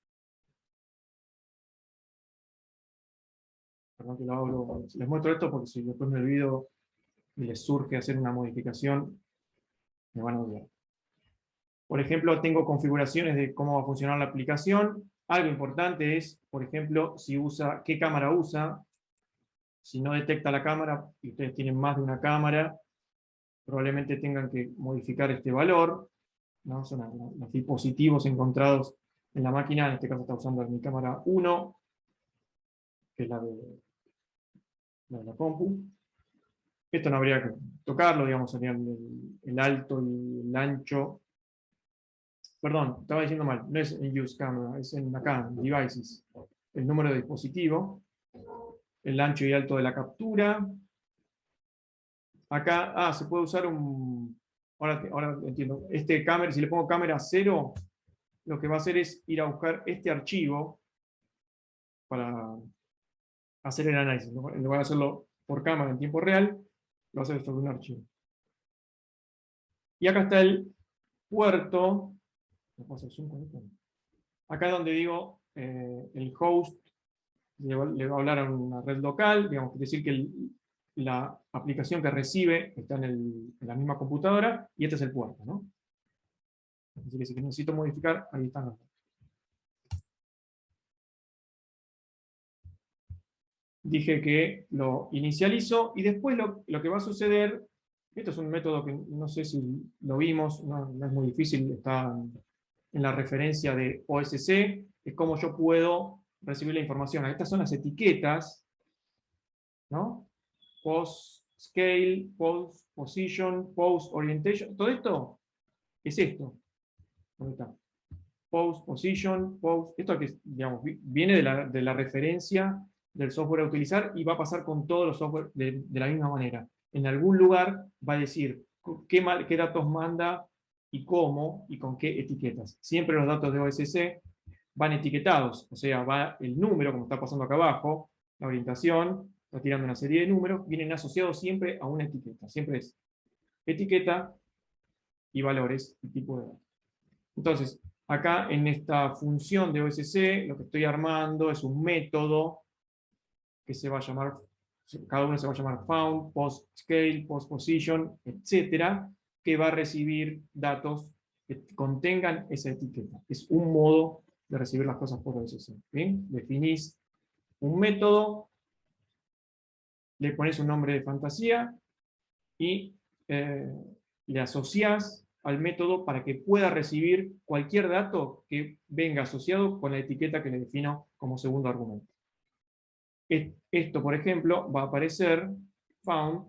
perdón que lo abro, les muestro esto porque si después me olvido y les surge hacer una modificación, me van a odiar. Por ejemplo, tengo configuraciones de cómo va a funcionar la aplicación. Algo importante es, por ejemplo, qué cámara usa. Si no detecta la cámara, y ustedes tienen más de una cámara, probablemente tengan que modificar este valor, ¿no? Son los dispositivos encontrados en la máquina, en este caso está usando mi cámara 1, que es la de la compu. Esto no habría que tocarlo, digamos, serían el alto y el ancho. Perdón, estaba diciendo mal, no es en Use Camera, es en acá, en Devices. El número de dispositivo, el ancho y alto de la captura. Acá, se puede usar ahora entiendo, cámara, si le pongo cámara 0, lo que va a hacer es ir a buscar este archivo para hacer el análisis. En lugar de hacerlo por cámara en tiempo real, lo va a hacer sobre un archivo. Y acá está el puerto. Acá es donde digo, el host le va a hablar a una red local, digamos, quiere decir que la aplicación que recibe está en la misma computadora, y este es el puerto, ¿no? Así que si necesito modificar, ahí están los datos. Dije que lo inicializo, y después lo que va a suceder, esto es un método que no sé si lo vimos, no es muy difícil, está en la referencia de OSC, es cómo yo puedo recibir la información. Estas son las etiquetas, ¿no? Post scale, post position, post orientation, todo esto es esto. ¿Dónde está? Post position, post, esto que digamos, viene de la referencia del software a utilizar, y va a pasar con todos los software de la misma manera. En algún lugar va a decir qué datos manda y cómo y con qué etiquetas. Siempre los datos de OSC van etiquetados, o sea, va el número, como está pasando acá abajo, la orientación, está tirando una serie de números, vienen asociados siempre a una etiqueta. Siempre es etiqueta y valores y tipo de datos. Entonces, acá en esta función de OSC, lo que estoy armando es un método que se va a llamar, cada uno se va a llamar found, post scale, post position, etcétera, que va a recibir datos que contengan esa etiqueta. Es un modo de recibir las cosas por OSC. ¿Bien? Definís un método, le pones un nombre de fantasía y le asociás al método para que pueda recibir cualquier dato que venga asociado con la etiqueta que le defino como segundo argumento. Esto, por ejemplo, va a aparecer found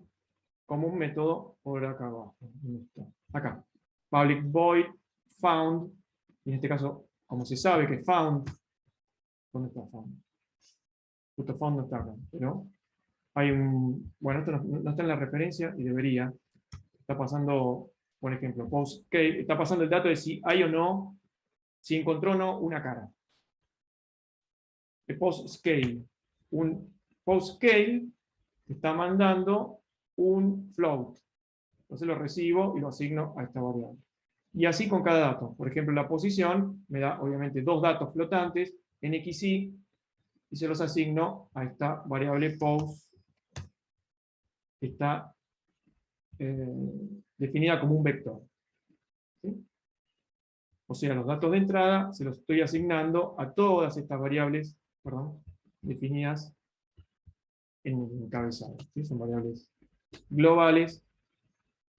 como un método por acá abajo. Acá. Public void found. Y en este caso, como se sabe que found, ¿dónde está found? Justo found no está acá, pero hay bueno, esto no está en la referencia y debería. Está pasando, por ejemplo, post scale, está pasando el dato de si hay o no, si encontró o no una cara. El post scale. Un post scale está mandando un float. Entonces lo recibo y lo asigno a esta variable. Y así con cada dato. Por ejemplo, la posición me da obviamente dos datos flotantes en XY y se los asigno a esta variable pos que está definida como un vector. ¿Sí? O sea, los datos de entrada se los estoy asignando a todas estas variables, definidas en el encabezado. ¿Sí? Son variables globales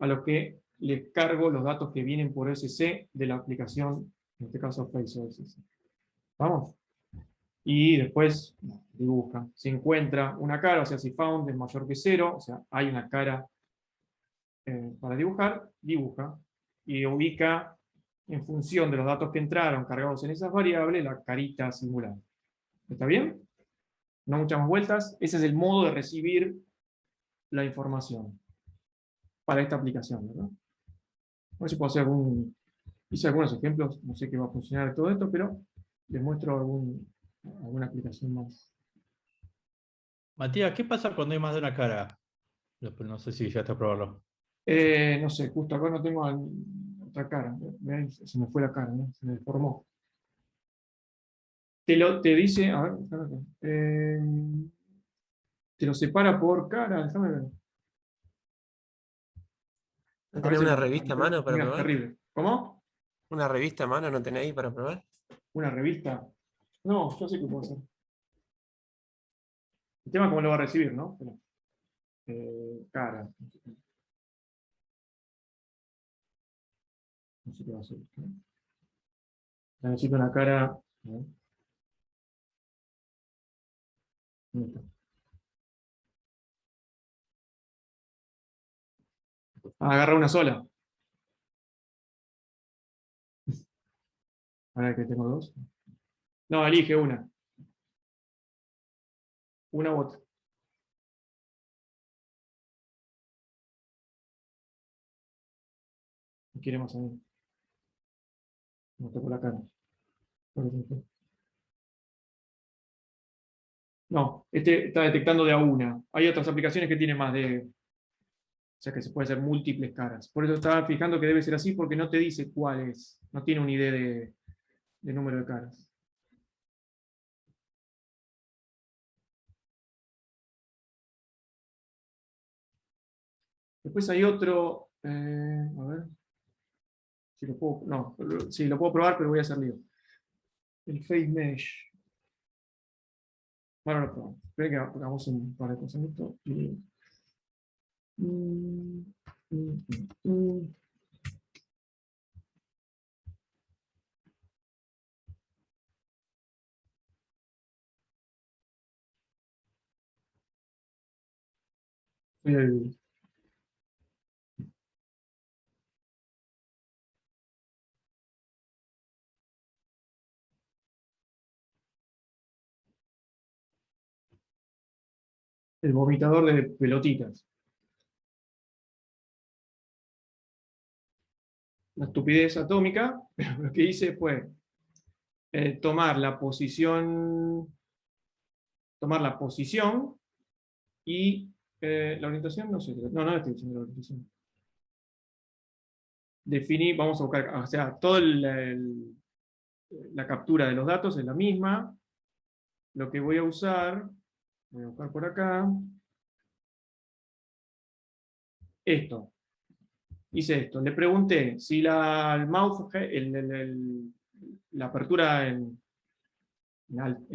a los que les cargo los datos que vienen por SC de la aplicación, en este caso FaceOSS. ¿Vamos? Y después dibuja. Si encuentra una cara, o sea, si found es mayor que 0, o sea, hay una cara para dibujar, dibuja. Y ubica en función de los datos que entraron cargados en esas variables la carita simulada. ¿Está bien? No muchas más vueltas. Ese es el modo de recibir la información para esta aplicación, ¿verdad? A ver si puedo hacer hice algunos ejemplos, no sé qué va a funcionar todo esto, pero les muestro alguna aplicación más. Matías, ¿qué pasa cuando hay más de una cara? No sé si ya está a probarlo. No sé, justo acá no tengo otra cara. ¿Ven? Se me fue la cara, ¿no? Se me deformó. Te dice, a ver, déjame ver. Te lo separa por cara, déjame ver. ¿No A tenés veces una revista a mano para mira, probar? terrible. ¿Cómo? ¿Una revista a mano no tenés ahí para probar? ¿Una revista? No, yo sé que puedo hacer. El tema es cómo lo va a recibir, ¿no? Pero, cara. No sé qué va a hacer. ¿No? Necesito una cara. A ver. ¿Dónde está? Agarra una sola. Ahora que tengo dos. No, elige una. Una u otra. ¿Qué queremos saber? No toco la cara. No, este está detectando de a una. Hay otras aplicaciones que tienen más de. O sea que se puede hacer múltiples caras. Por eso estaba fijando que debe ser así, porque no te dice cuál es. No tiene una idea de número de caras. Después hay otro. A ver. Si lo puedo. No, sí, lo puedo probar, pero voy a hacer lío. El Face Mesh. Bueno, lo probamos. Esperen que hagamos un par de cosas. El, el vomitador de pelotitas. Una estupidez atómica, pero lo que hice fue tomar la posición y la orientación, no sé, no estoy diciendo la orientación. Definí, vamos a buscar, o sea, toda la captura de los datos es la misma. Lo que voy a usar, voy a buscar por acá, esto. Hice esto. Le pregunté si el mouth, la apertura en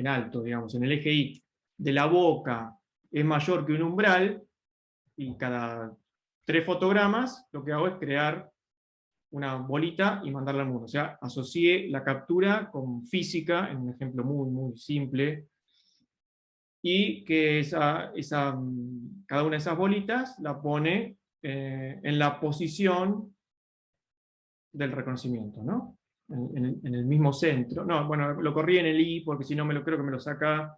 alto, digamos, en el eje Y, de la boca es mayor que un umbral, y cada 3 fotogramas lo que hago es crear una bolita y mandarla al mundo. O sea, asocié la captura con física, en un ejemplo muy, muy simple, y que cada una de esas bolitas la pone en la posición del reconocimiento, ¿no? En el mismo centro. No, bueno, lo corrí en el I porque si no creo que me lo saca,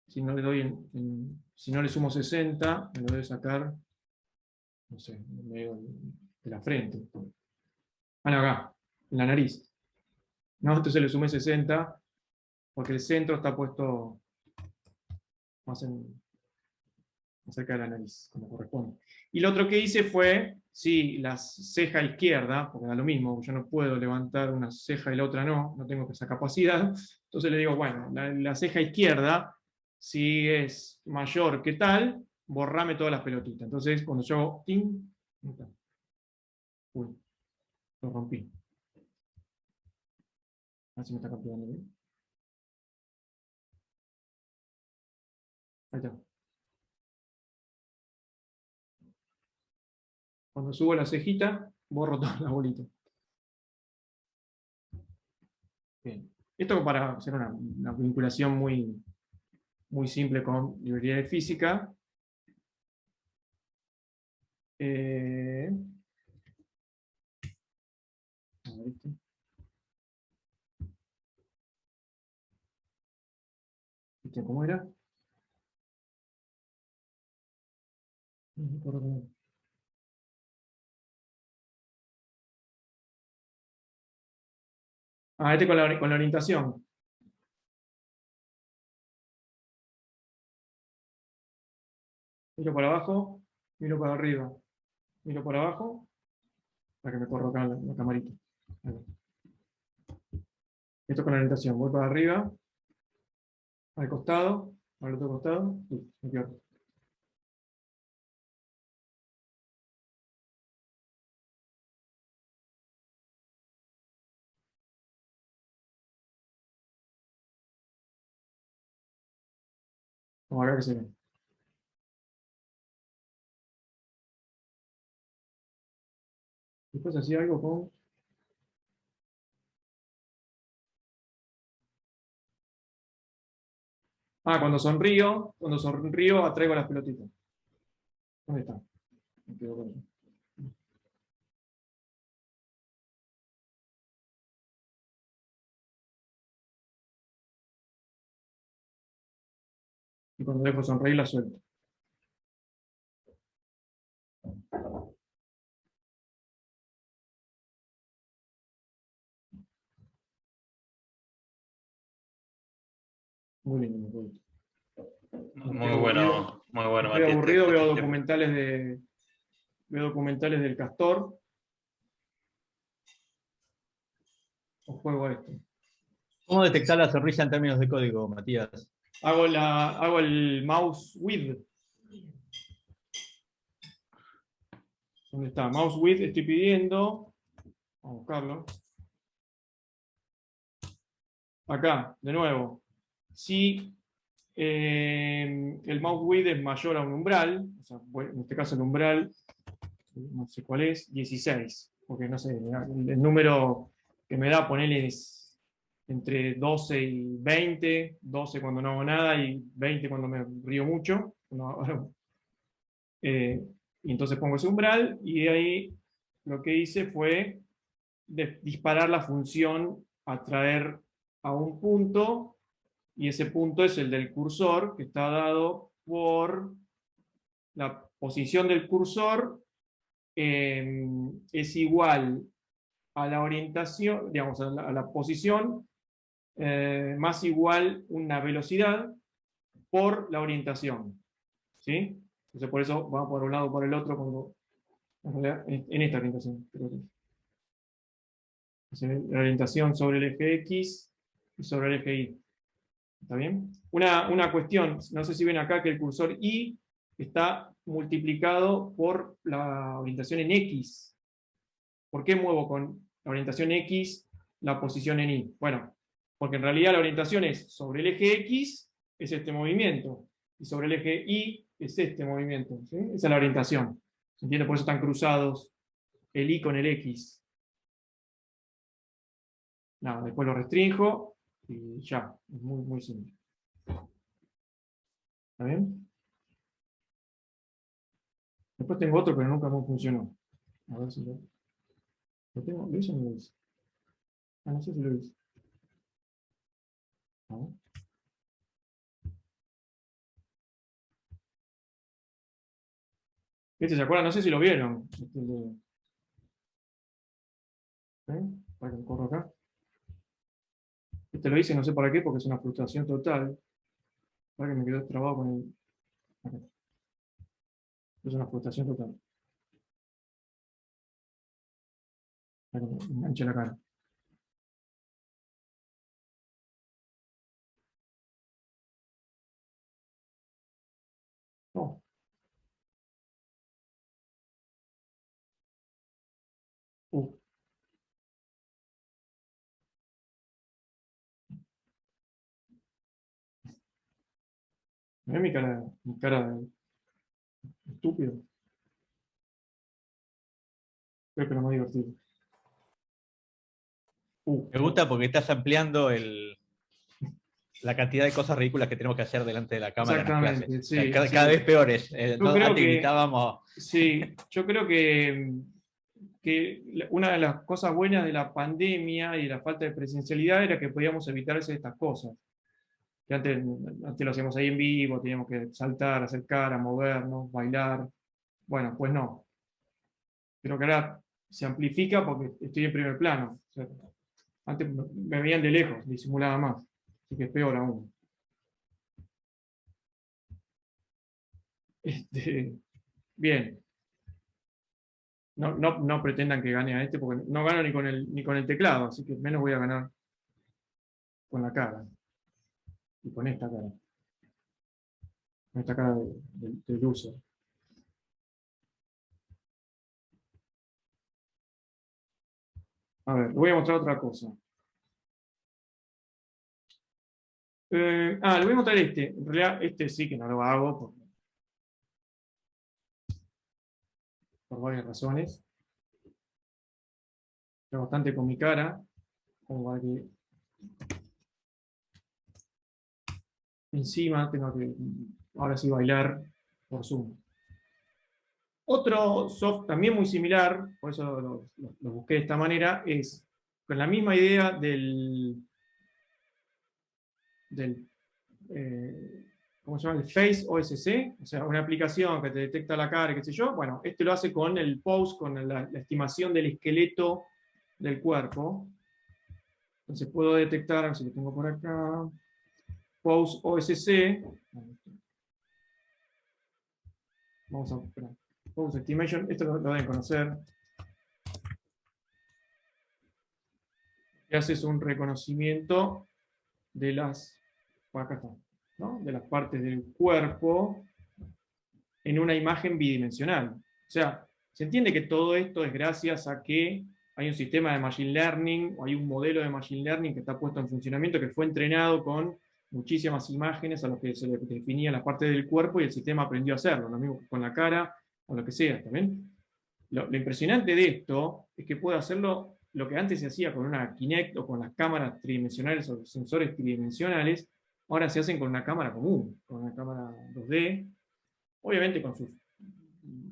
si no le doy si no le sumo 60, me lo debe sacar, no sé, en medio de la frente. Ah, no, acá, en la nariz. No, entonces le sumé 60 porque el centro está puesto más acerca de la nariz, como corresponde. Y lo otro que hice fue, sí, la ceja izquierda, porque da lo mismo, yo no puedo levantar una ceja y la otra no tengo esa capacidad, entonces le digo, bueno, la ceja izquierda, si es mayor que tal, borrame todas las pelotitas. Entonces, cuando yo hago ting, uy, lo rompí. A ver si me está capturando bien. Ahí está. Cuando subo la cejita, borro toda la bolita. Bien. Esto para hacer una vinculación muy, muy simple con librería de física. A ver esto. ¿Viste cómo era? No me acuerdo cómo era. Este con la orientación. Miro para abajo, miro para arriba, miro para abajo, para que me corra acá la camarita. Esto con la orientación. Voy para arriba, al costado, al otro costado, me quedo. Vamos a ver qué se ve. Después hacía algo con... cuando sonrío atraigo las pelotitas. ¿Dónde está? Me quedo con eso. Y cuando dejo sonreír la suelto. Muy lindo, muy lindo. Muy bueno, Estoy Matías. aburrido, veo documentales del Castor. O juego a esto. ¿Cómo detectar la sonrisa en términos de código, Matías? Hago el mouse with. ¿Dónde está? Mouse with estoy pidiendo. Vamos a buscarlo. Acá, de nuevo. Si el mouse width es mayor a un umbral, o sea, en este caso el umbral, no sé cuál es, 16, porque no sé, el número que me da ponerle es entre 12 y 20, 12 cuando no hago nada y 20 cuando me río mucho. Y entonces pongo ese umbral y de ahí lo que hice fue disparar la función atraer a un punto, y ese punto es el del cursor, que está dado por la posición del cursor, es igual a la orientación, digamos, a la posición, más igual una velocidad por la orientación. ¿Sí? Entonces por eso va por un lado o por el otro en esta orientación. La orientación sobre el eje X y sobre el eje Y. ¿Está bien? Una cuestión, no sé si ven acá que el cursor Y está multiplicado por la orientación en X. ¿Por qué muevo con la orientación X la posición en Y? Bueno, porque en realidad la orientación es sobre el eje X, es este movimiento, y sobre el eje Y es este movimiento. ¿Sí? Esa es la orientación. ¿Se entiende? Por eso están cruzados el Y con el X. Nada, después lo restringo y ya. Es muy, muy simple. ¿Está bien? Después tengo otro, pero nunca me funcionó. A ver si lo tengo. ¿Lo hice o no lo hice? No sé si lo hice. A ver. ¿Se acuerdan? No sé si lo vieron. Para que me corro acá. Lo hice, no sé para qué, porque es una frustración total. Para que me quedó trabado con el... Acá. Es una frustración total. Para que me enganche la cara. No. Uh. Mirá mi cara de estúpido. Creo que es lo más divertido. Me gusta porque estás ampliando la cantidad de cosas ridículas que tenemos que hacer delante de la cámara en las Exactamente, clases. sí, O sea, cada, sí. cada vez peores. Yo creo Antes que, gritábamos. sí, yo creo que una de las cosas buenas de la pandemia y de la falta de presencialidad era que podíamos evitar hacer estas cosas. Que antes lo hacíamos ahí en vivo, teníamos que saltar, hacer cara, movernos, bailar. Bueno, pues no. Creo que ahora se amplifica porque estoy en primer plano. O sea, antes me veían de lejos, disimulaba más. Así que es peor aún. Bien. No pretendan que gane a este, porque no gano ni con el teclado, así que menos voy a ganar con la cara. Y con esta cara. Con esta cara del user. A ver, le voy a mostrar otra cosa. Le voy a mostrar este. En realidad, este sí que no lo hago por varias razones. Estoy bastante con mi cara. Como para que encima tengo que ahora sí bailar por Zoom. Otro soft también muy similar, por eso lo busqué de esta manera, es con la misma idea del ¿cómo se llama? El Face OSC, o sea, una aplicación que te detecta la cara, qué sé yo. Bueno, este lo hace con el pose, con la estimación del esqueleto del cuerpo. Entonces puedo detectar, a ver si lo tengo por acá, Pose OSC. Vamos a esperar. Pose Estimation, esto lo deben conocer. Que haces un reconocimiento de las, acá está, ¿no? De las partes del cuerpo en una imagen bidimensional. O sea, se entiende que todo esto es gracias a que hay un sistema de Machine Learning, o hay un modelo de Machine Learning que está puesto en funcionamiento, que fue entrenado con muchísimas imágenes a lo que se le definía la parte del cuerpo y el sistema aprendió a hacerlo, lo mismo que con la cara o lo que sea, ¿también? Lo impresionante de esto es que puede hacerlo lo que antes se hacía con una Kinect o con las cámaras tridimensionales o los sensores tridimensionales, ahora se hacen con una cámara común, con una cámara 2D, obviamente con sus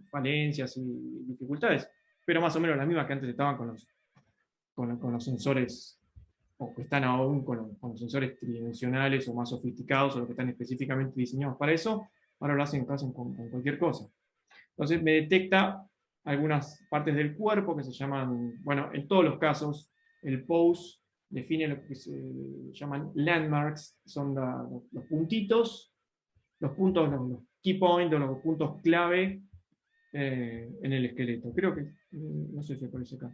falencias y dificultades, pero más o menos las mismas que antes estaban con los sensores, o que están aún con los sensores tridimensionales o más sofisticados, o los que están específicamente diseñados para eso, ahora lo hacen con cualquier cosa. Entonces me detecta algunas partes del cuerpo que se llaman, bueno, en todos los casos, el pose define lo que se llaman landmarks, son los puntitos, los puntos, los key points, los puntos clave en el esqueleto. Creo que, no sé si aparece acá.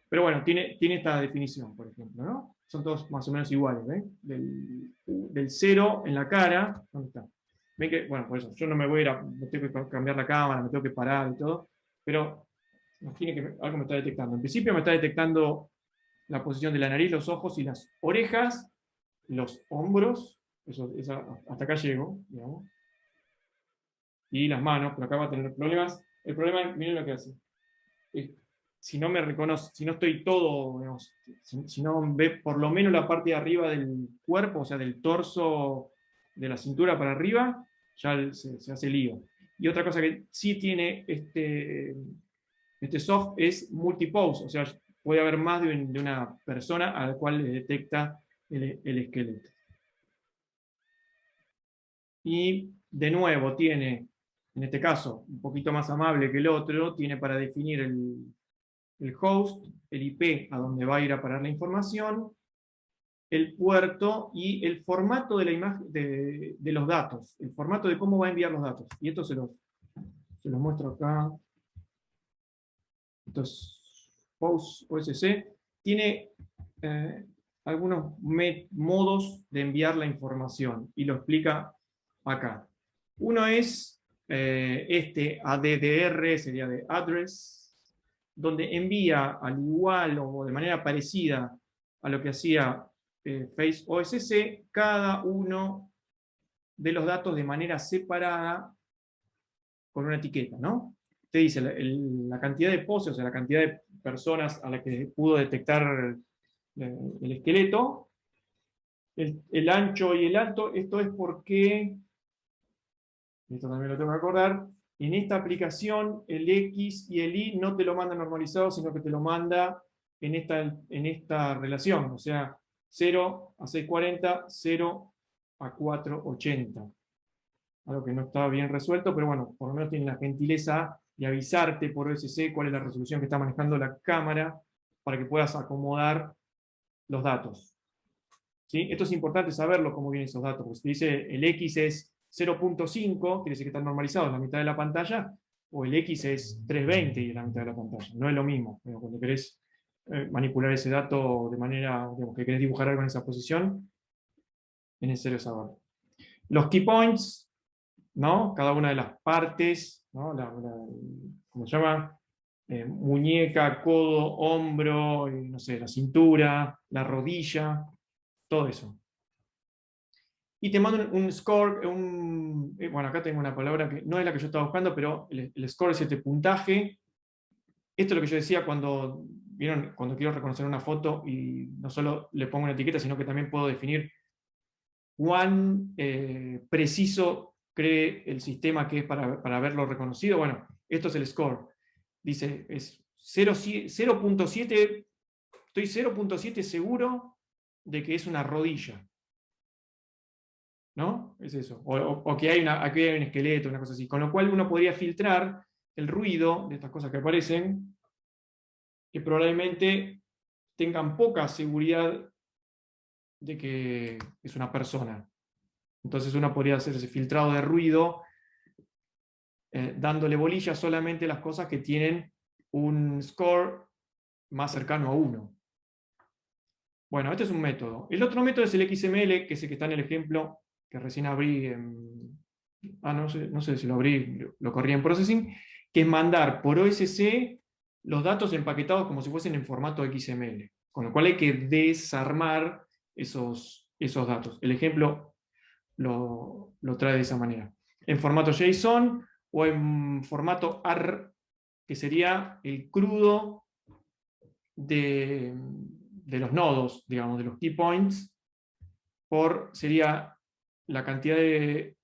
Pero bueno, tiene esta definición, por ejemplo, ¿no? Son todos más o menos iguales, ¿ven? Del 0 en la cara, ¿dónde está? Ven que, bueno, por eso, yo no me voy a ir me tengo que cambiar la cámara, me tengo que parar y todo, pero imagine que algo me está detectando. En principio me está detectando la posición de la nariz, los ojos y las orejas, los hombros, hasta acá llego, digamos, y las manos, pero acá va a tener problemas. El problema, miren lo que hace. Si no me reconoce, si no estoy todo, digamos, si no ve por lo menos la parte de arriba del cuerpo, o sea, del torso, de la cintura para arriba, ya se hace lío. Y otra cosa que sí tiene este soft es multipose, o sea, puede haber más de una persona a la cual le detecta el esqueleto. Y de nuevo tiene, en este caso, un poquito más amable que el otro, tiene para definir el host, el IP a donde va a ir a parar la información, el puerto y el formato de la imagen de los datos, el formato de cómo va a enviar los datos. Y esto se los se los muestro acá. Esto es Pose OSC. Tiene algunos modos de enviar la información, y lo explica acá. Uno es este ADDR, sería de address, donde envía al igual o de manera parecida a lo que hacía Face OSC, cada uno de los datos de manera separada con una etiqueta, ¿no? Te dice la cantidad de poses, o sea, la cantidad de personas a las que pudo detectar el esqueleto, el ancho y el alto. Esto es porque, esto también lo tengo que acordar, en esta aplicación el X y el Y no te lo manda normalizado, sino que te lo manda en esta relación, o sea, 0 a 640, 0 a 480. Algo que no estaba bien resuelto, pero bueno, por lo menos tienen la gentileza de avisarte por OSC cuál es la resolución que está manejando la cámara para que puedas acomodar los datos. ¿Sí? Esto es importante saberlo, cómo vienen esos datos, porque si dice el X es 0.5, quiere decir que está normalizado en la mitad de la pantalla, o el X es 320 y en la mitad de la pantalla. No es lo mismo, pero cuando querés manipular ese dato de manera, digamos, que querés dibujar algo en esa posición, es necesario saberlo. Los key points, ¿no? Cada una de las partes, ¿no? ¿Cómo se llama? Muñeca, codo, hombro, no sé, la cintura, la rodilla, todo eso. Y te mando un score, bueno, acá tengo una palabra que no es la que yo estaba buscando, pero el score es este puntaje. Esto es lo que yo decía cuando, ¿vieron? Cuando quiero reconocer una foto y no solo le pongo una etiqueta, sino que también puedo definir cuán preciso cree el sistema que es para haberlo reconocido. Bueno, esto es el score. Dice, es 0.7, estoy 0.7 seguro de que es una rodilla. ¿No? Es eso. O que aquí hay un esqueleto, una cosa así. Con lo cual uno podría filtrar el ruido de estas cosas que aparecen, que probablemente tengan poca seguridad de que es una persona. Entonces uno podría hacer ese filtrado de ruido dándole bolilla solamente a las cosas que tienen un score más cercano a 1. Bueno, este es un método. El otro método es el XML, que es el que está en el ejemplo que recién abrí no sé si lo abrí, lo corrí en Processing, que es mandar por OSC los datos empaquetados como si fuesen en formato XML, con lo cual hay que desarmar esos datos. El ejemplo lo trae de esa manera. En formato JSON o en formato AR, que sería el crudo de los nodos, digamos, de los key points, sería la cantidad de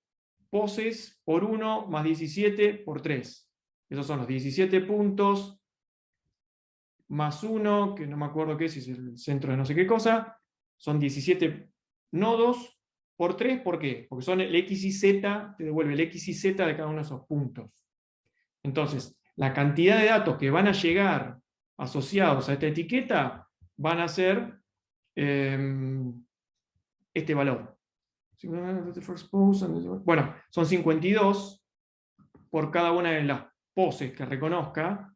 poses por 1 más 17 por 3. Esos son los 17 puntos más 1, que no me acuerdo qué es, si es el centro de no sé qué cosa. Son 17 nodos por 3, ¿por qué? Porque son el X y Z, te devuelve el X y Z de cada uno de esos puntos. Entonces, la cantidad de datos que van a llegar asociados a esta etiqueta van a ser este valor. Bueno, son 52 por cada una de las poses que reconozca,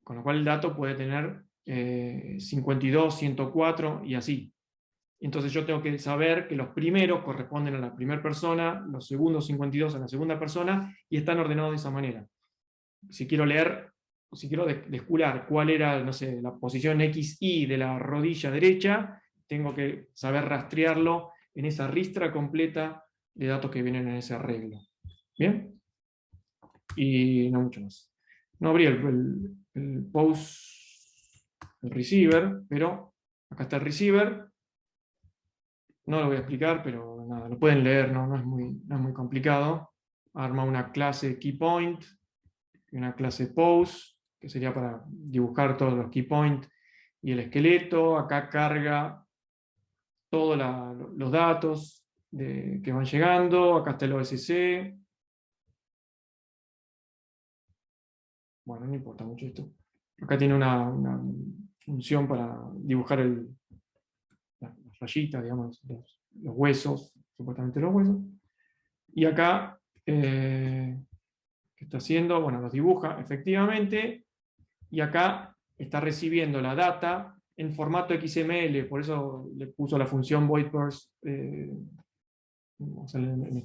con lo cual el dato puede tener 52, 104 y así. Entonces yo tengo que saber que los primeros corresponden a la primera persona, los segundos 52 a la segunda persona, y están ordenados de esa manera. Si quiero leer, si quiero descular cuál era, no sé, la posición XY de la rodilla derecha, tengo que saber rastrearlo en esa ristra completa de datos que vienen en ese arreglo. ¿Bien? Y no mucho más. No abrí el receiver, pero acá está el receiver. No lo voy a explicar, pero nada, lo pueden leer, no es muy complicado. Arma una clase keyPoint y una clase pose, que sería para dibujar todos los keypoints y el esqueleto. Acá carga todos los datos que van llegando. Acá está el OSC. Bueno, no importa mucho esto. Acá tiene una función para dibujar las rayitas, digamos, los huesos, supuestamente los huesos. Y acá, ¿qué está haciendo? Bueno, los dibuja efectivamente, y acá está recibiendo la data en formato XML, por eso le puso la función voidparse en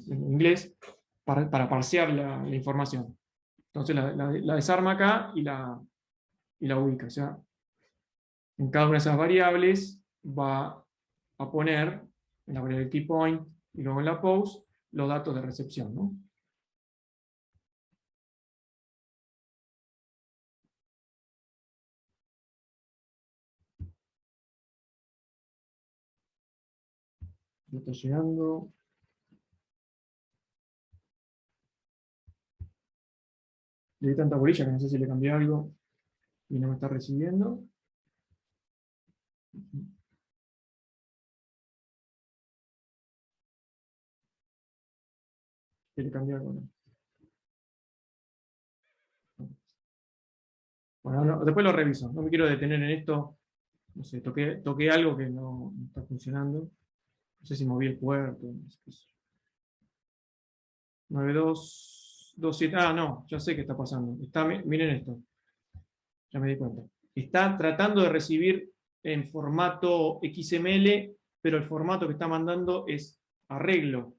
inglés, para parsear la información. Entonces la desarma acá y la ubica. O sea, en cada una de esas variables va a poner en la variable keyPoint y luego en la pose los datos de recepción, ¿no? Ya está llegando. Le di tanta bolilla que no sé si le cambié algo y no me está recibiendo. ¿Quiere cambiar algo? Bueno, después lo reviso. No me quiero detener en esto. No sé, toqué algo que no está funcionando. No sé si moví el puerto. No sé qué sé. 9227. Ah, no, ya sé qué está pasando. Miren esto. Ya me di cuenta. Está tratando de recibir en formato XML, pero el formato que está mandando es arreglo.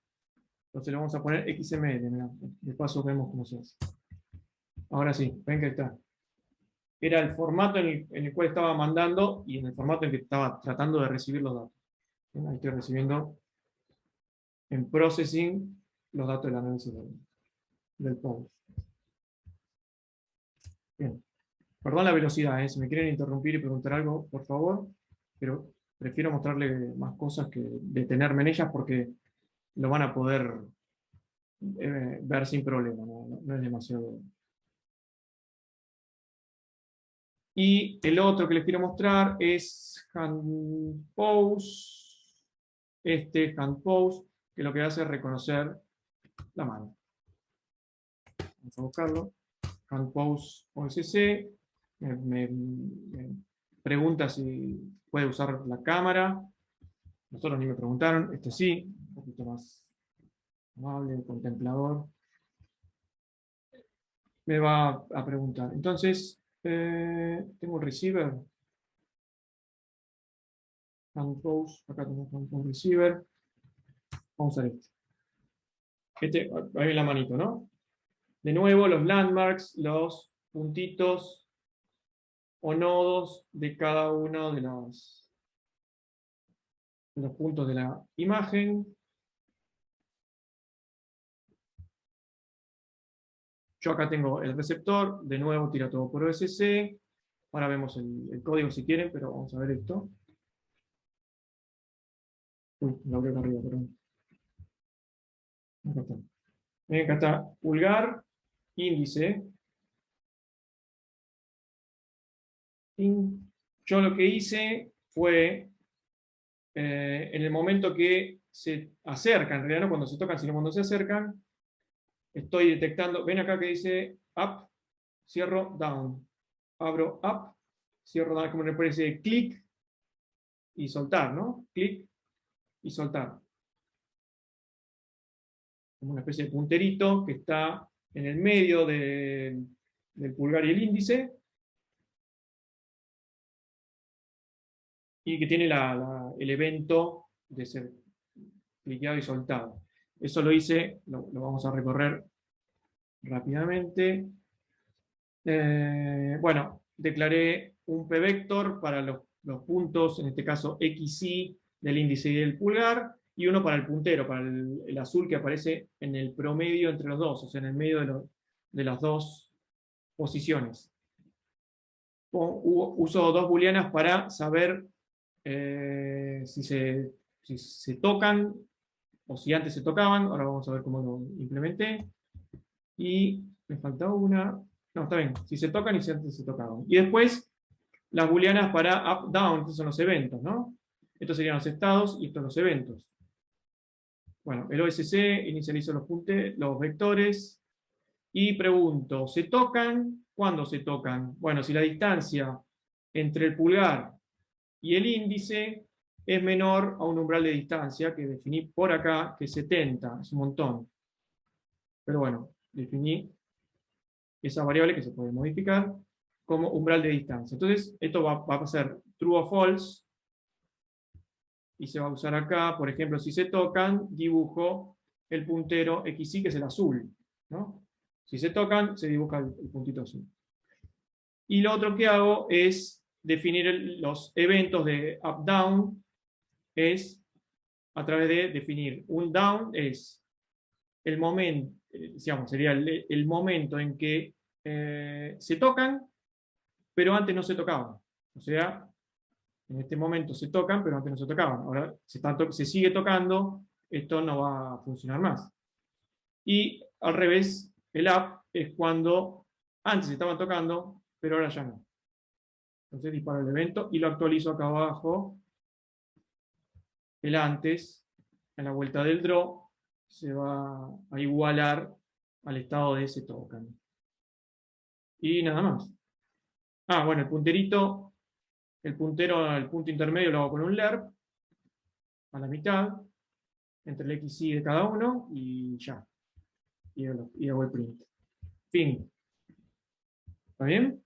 Entonces le vamos a poner XML. Mirá. De paso vemos cómo se hace. Ahora sí, ven que está. Era el formato en el cual estaba mandando y en el formato en que estaba tratando de recibir los datos. Bien, ahí estoy recibiendo en processing los datos del análisis del post. Bien. Perdón la velocidad, si me quieren interrumpir y preguntar algo, por favor, pero prefiero mostrarles más cosas que detenerme en ellas porque lo van a poder ver sin problema, no es demasiado. Y el otro que les quiero mostrar es HandPose, HandPose, que lo que hace es reconocer la mano. Vamos a buscarlo. HandPose OSC, me pregunta si puede usar la cámara. Nosotros ni me preguntaron, sí, un poquito más amable, contemplador. Me va a preguntar. Entonces, tengo el receiver. HandPose, acá tengo un receiver. Vamos a ver ahí en la manito, ¿no? De nuevo, los landmarks, los puntitos o nodos de cada uno de los puntos de la imagen. Yo acá tengo el receptor, de nuevo tira todo por OSC. Ahora vemos el código si quieren, pero vamos a ver esto. Uy, lo abrí acá arriba, perdón. Acá está. Acá está pulgar, índice. Yo lo que hice fue, en el momento que se acercan, en realidad no cuando se tocan, sino cuando se acercan, estoy detectando, ven acá que dice up, cierro, down. Abro up, cierro down, como le parece clic y soltar, ¿no? Clic y soltar. Como una especie de punterito que está en el medio del pulgar y el índice, y que tiene el evento de ser cliqueado y soltado. Eso lo hice, lo vamos a recorrer rápidamente. Bueno, declaré un p-vector para los puntos, en este caso x, y del índice y del pulgar, y uno para el puntero, para el azul que aparece en el promedio entre los dos, o sea, en el medio de las dos posiciones. Uso dos booleanas para saber si se tocan o si antes se tocaban. Ahora vamos a ver cómo lo implementé. Y me falta una. No, está bien. Si se tocan y si antes se tocaban. Y después las booleanas para up, down, estos son los eventos, ¿no? Estos serían los estados y estos los eventos. Bueno, el OSC inicializa los vectores y pregunto, ¿se tocan? ¿Cuándo se tocan? Bueno, si la distancia entre el pulgar y el índice es menor a un umbral de distancia que definí por acá, que es 70, es un montón. Pero bueno, definí esa variable que se puede modificar como umbral de distancia. Entonces, esto va a ser true o false, y se va a usar acá, por ejemplo, si se tocan, dibujo el puntero XY, que es el azul, ¿no? Si se tocan, se dibuja el puntito azul. Y lo otro que hago es definir los eventos de up-down, es a través de definir un down, es el momento, digamos, sería el momento en que se tocan, pero antes no se tocaban. O sea, en este momento se tocan, pero antes no se tocaban. Ahora se sigue tocando, esto no va a funcionar más. Y al revés, el up es cuando antes se estaban tocando, pero ahora ya no. Entonces disparo el evento y lo actualizo acá abajo. El antes, en la vuelta del draw, se va a igualar al estado de ese token. Y nada más. Ah, bueno, el punterito, el punto intermedio lo hago con un lerp a la mitad, entre el x y de cada uno, y ya. Y hago el print. Fin. ¿Está bien?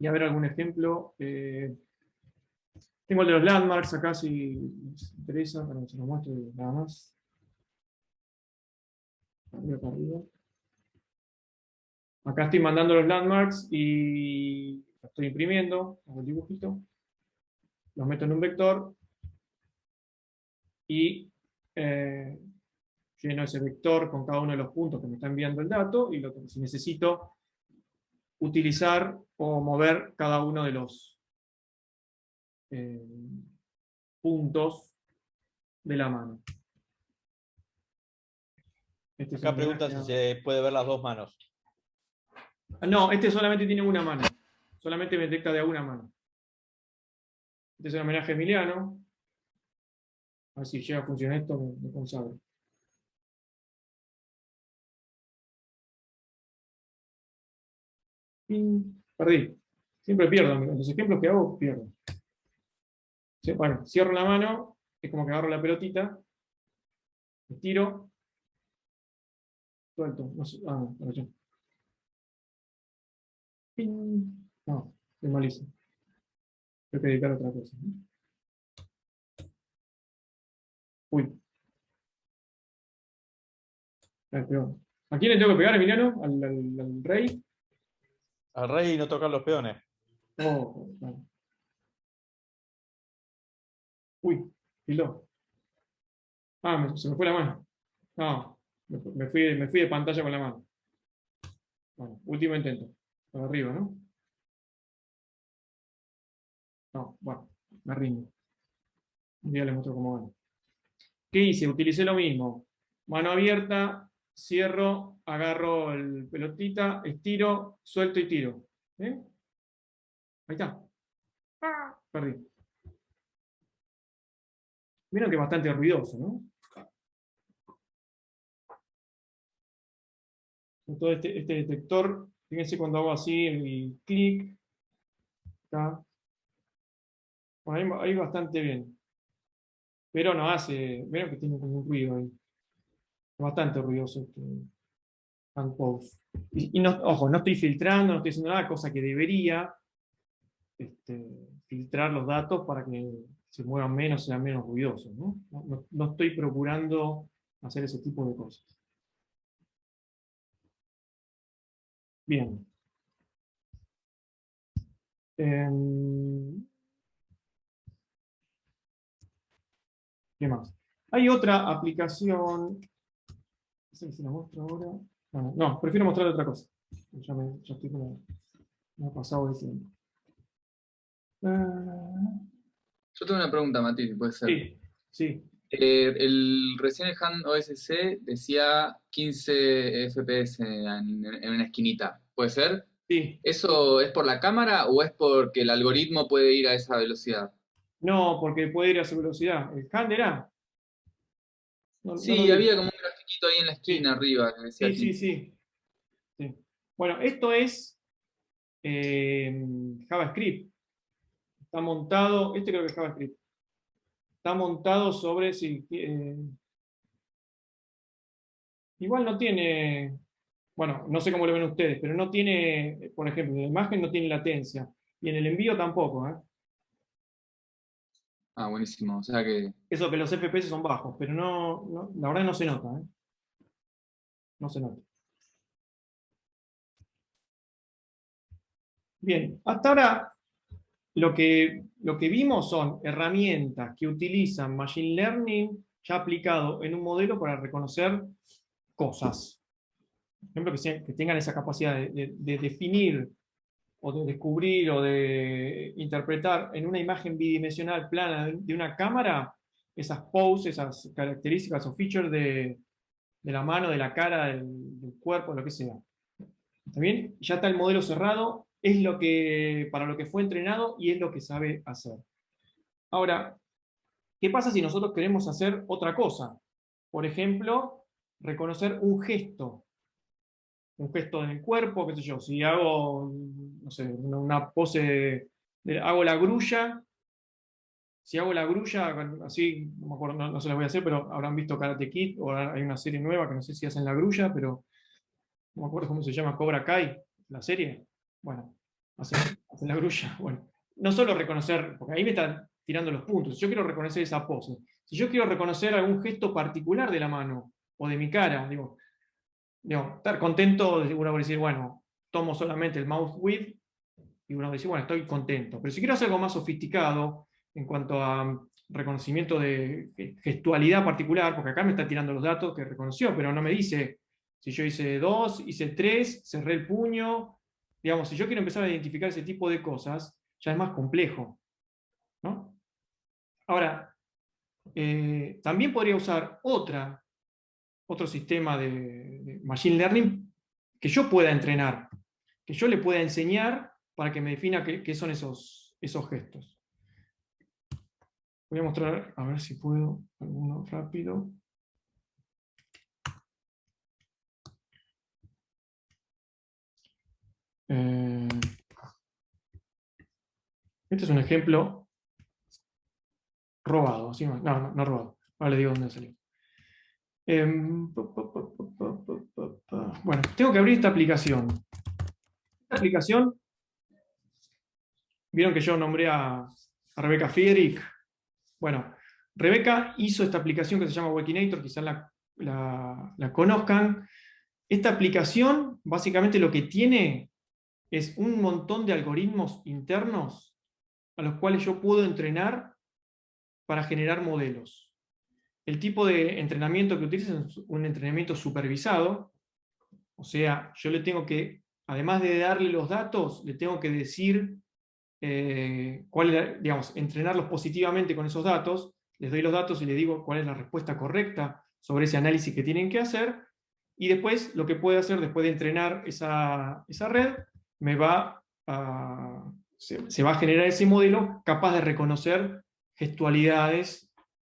Y a ver algún ejemplo. Tengo el de los landmarks acá, si les interesa, para que se lo muestre nada más. Arriba para arriba. Acá estoy mandando los landmarks y los estoy imprimiendo, hago el dibujito, los meto en un vector y lleno ese vector con cada uno de los puntos que me está enviando el dato, y si necesito utilizar o mover cada uno de los puntos de la mano. Este es Acá un pregunta homenaje si se puede ver las dos manos. No, este solamente tiene una mano. Solamente me detecta de una mano. Este es un homenaje a Emiliano. A ver si llega a funcionar esto, me consagro. Perdí. Siempre pierdo. Los ejemplos que hago, pierdo. Bueno, cierro la mano, es como que agarro la pelotita, estiro, suelto. No sé, no, por allá. No, es malísimo. Tengo que dedicar a otra cosa. Uy. ¿A quién le tengo que pegar, Emiliano? ¿Al rey? Al rey no tocar los peones. Oh, vale. Uy, filó. Ah, se me fue la mano. No, me fui de pantalla con la mano. Bueno, último intento. Para arriba, ¿no? No, bueno, me rindo. Un día les muestro cómo van. ¿Qué hice? Utilicé lo mismo. Mano abierta, cierro, agarro el pelotita, estiro, suelto y tiro. ¿Eh? Ahí está. Perdí. Miren que es bastante ruidoso, ¿no? Todo este detector, fíjense cuando hago así el clic, acá. Bueno, ahí bastante bien. Pero no hace, miren que tiene como un ruido ahí. Bastante ruidoso este unpause. Y no, ojo, no estoy filtrando, no estoy haciendo nada, cosa que debería filtrar los datos para que se muevan menos, sean menos ruidosos, ¿no? No estoy procurando hacer ese tipo de cosas. Bien. ¿Qué más? Hay otra aplicación. No sé si la muestro ahora. Bueno, no, prefiero mostrar otra cosa. Ya estoy como. Me ha pasado el tiempo. Yo tengo una pregunta, Mati, si puede ser. Sí, sí. Recién el Han OSC decía 15 FPS en una esquinita. ¿Puede ser? Sí. ¿Eso es por la cámara o es porque el algoritmo puede ir a esa velocidad? No, porque puede ir a su velocidad. ¿El hand era? No lo Sí, vi. había como un grafiquito ahí en la esquina Sí, arriba que decía sí, sí, 15. sí. Sí. Bueno, esto es JavaScript. Está montado, este creo que es JavaScript. Está montado sobre, sí, igual no tiene bueno, no sé cómo lo ven ustedes, pero no tiene, por ejemplo, en la imagen no tiene latencia, y en el envío tampoco, ¿eh? Ah, buenísimo. O sea que Eso que los FPS son bajos, pero la verdad no se nota, ¿eh? No se nota. Bien, hasta ahora lo que vimos son herramientas que utilizan Machine Learning ya aplicado en un modelo para reconocer cosas. Por ejemplo, que tengan esa capacidad de definir o de descubrir o de interpretar en una imagen bidimensional plana de una cámara esas poses, esas características o features de la mano, de la cara, del cuerpo, lo que sea. ¿Está bien? Ya está el modelo cerrado, es para lo que fue entrenado y es lo que sabe hacer. Ahora, ¿qué pasa si nosotros queremos hacer otra cosa? Por ejemplo, reconocer un gesto en el cuerpo, qué sé yo, si hago, no sé, una pose, hago la grulla, si hago la grulla, así, no me acuerdo, no se la voy a hacer, pero habrán visto Karate Kid, o hay una serie nueva que no sé si hacen la grulla, pero no me acuerdo cómo se llama, Cobra Kai, la serie. Bueno, hacen la grulla. Bueno, no solo reconocer, porque ahí me están tirando los puntos, yo quiero reconocer esa pose. Si yo quiero reconocer algún gesto particular de la mano o de mi cara, digo, estar contento, uno va a decir, bueno, tomo solamente el mouse with, y uno va a decir, bueno, estoy contento. Pero si quiero hacer algo más sofisticado en cuanto a reconocimiento de gestualidad particular, porque acá me está tirando los datos que reconoció, pero no me dice si yo hice 2, hice 3, cerré el puño. Digamos, si yo quiero empezar a identificar ese tipo de cosas, ya es más complejo, ¿no? Ahora, también podría usar otro sistema de Machine Learning que yo pueda entrenar, que yo le pueda enseñar para que me defina qué son esos gestos. Voy a mostrar, a ver si puedo, alguno rápido. Este es un ejemplo robado, ¿sí? No robado. Ahora le digo dónde salió. Bueno, tengo que abrir esta aplicación. Esta aplicación, vieron que yo nombré a Rebecca Friedrich. Bueno, Rebecca hizo esta aplicación que se llama Wekinator, quizás la conozcan. Esta aplicación, básicamente lo que tiene es un montón de algoritmos internos a los cuales yo puedo entrenar para generar modelos. El tipo de entrenamiento que utilizo es un entrenamiento supervisado, o sea, yo le tengo que, además de darle los datos, le tengo que decir entrenarlos positivamente con esos datos, les doy los datos y les digo cuál es la respuesta correcta sobre ese análisis que tienen que hacer, y después lo que puede hacer después de entrenar esa red, se va a generar ese modelo capaz de reconocer gestualidades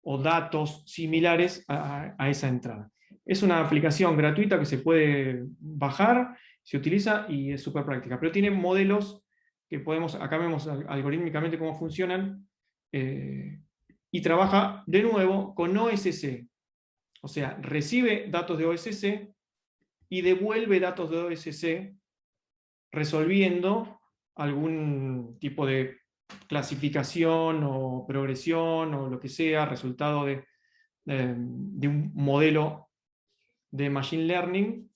o datos similares a esa entrada. Es una aplicación gratuita que se puede bajar, se utiliza y es súper práctica, pero tiene modelos que acá vemos algorítmicamente cómo funcionan, y trabaja de nuevo con OSC, o sea, recibe datos de OSC y devuelve datos de OSC resolviendo algún tipo de clasificación o progresión o lo que sea, resultado de un modelo de Machine Learning,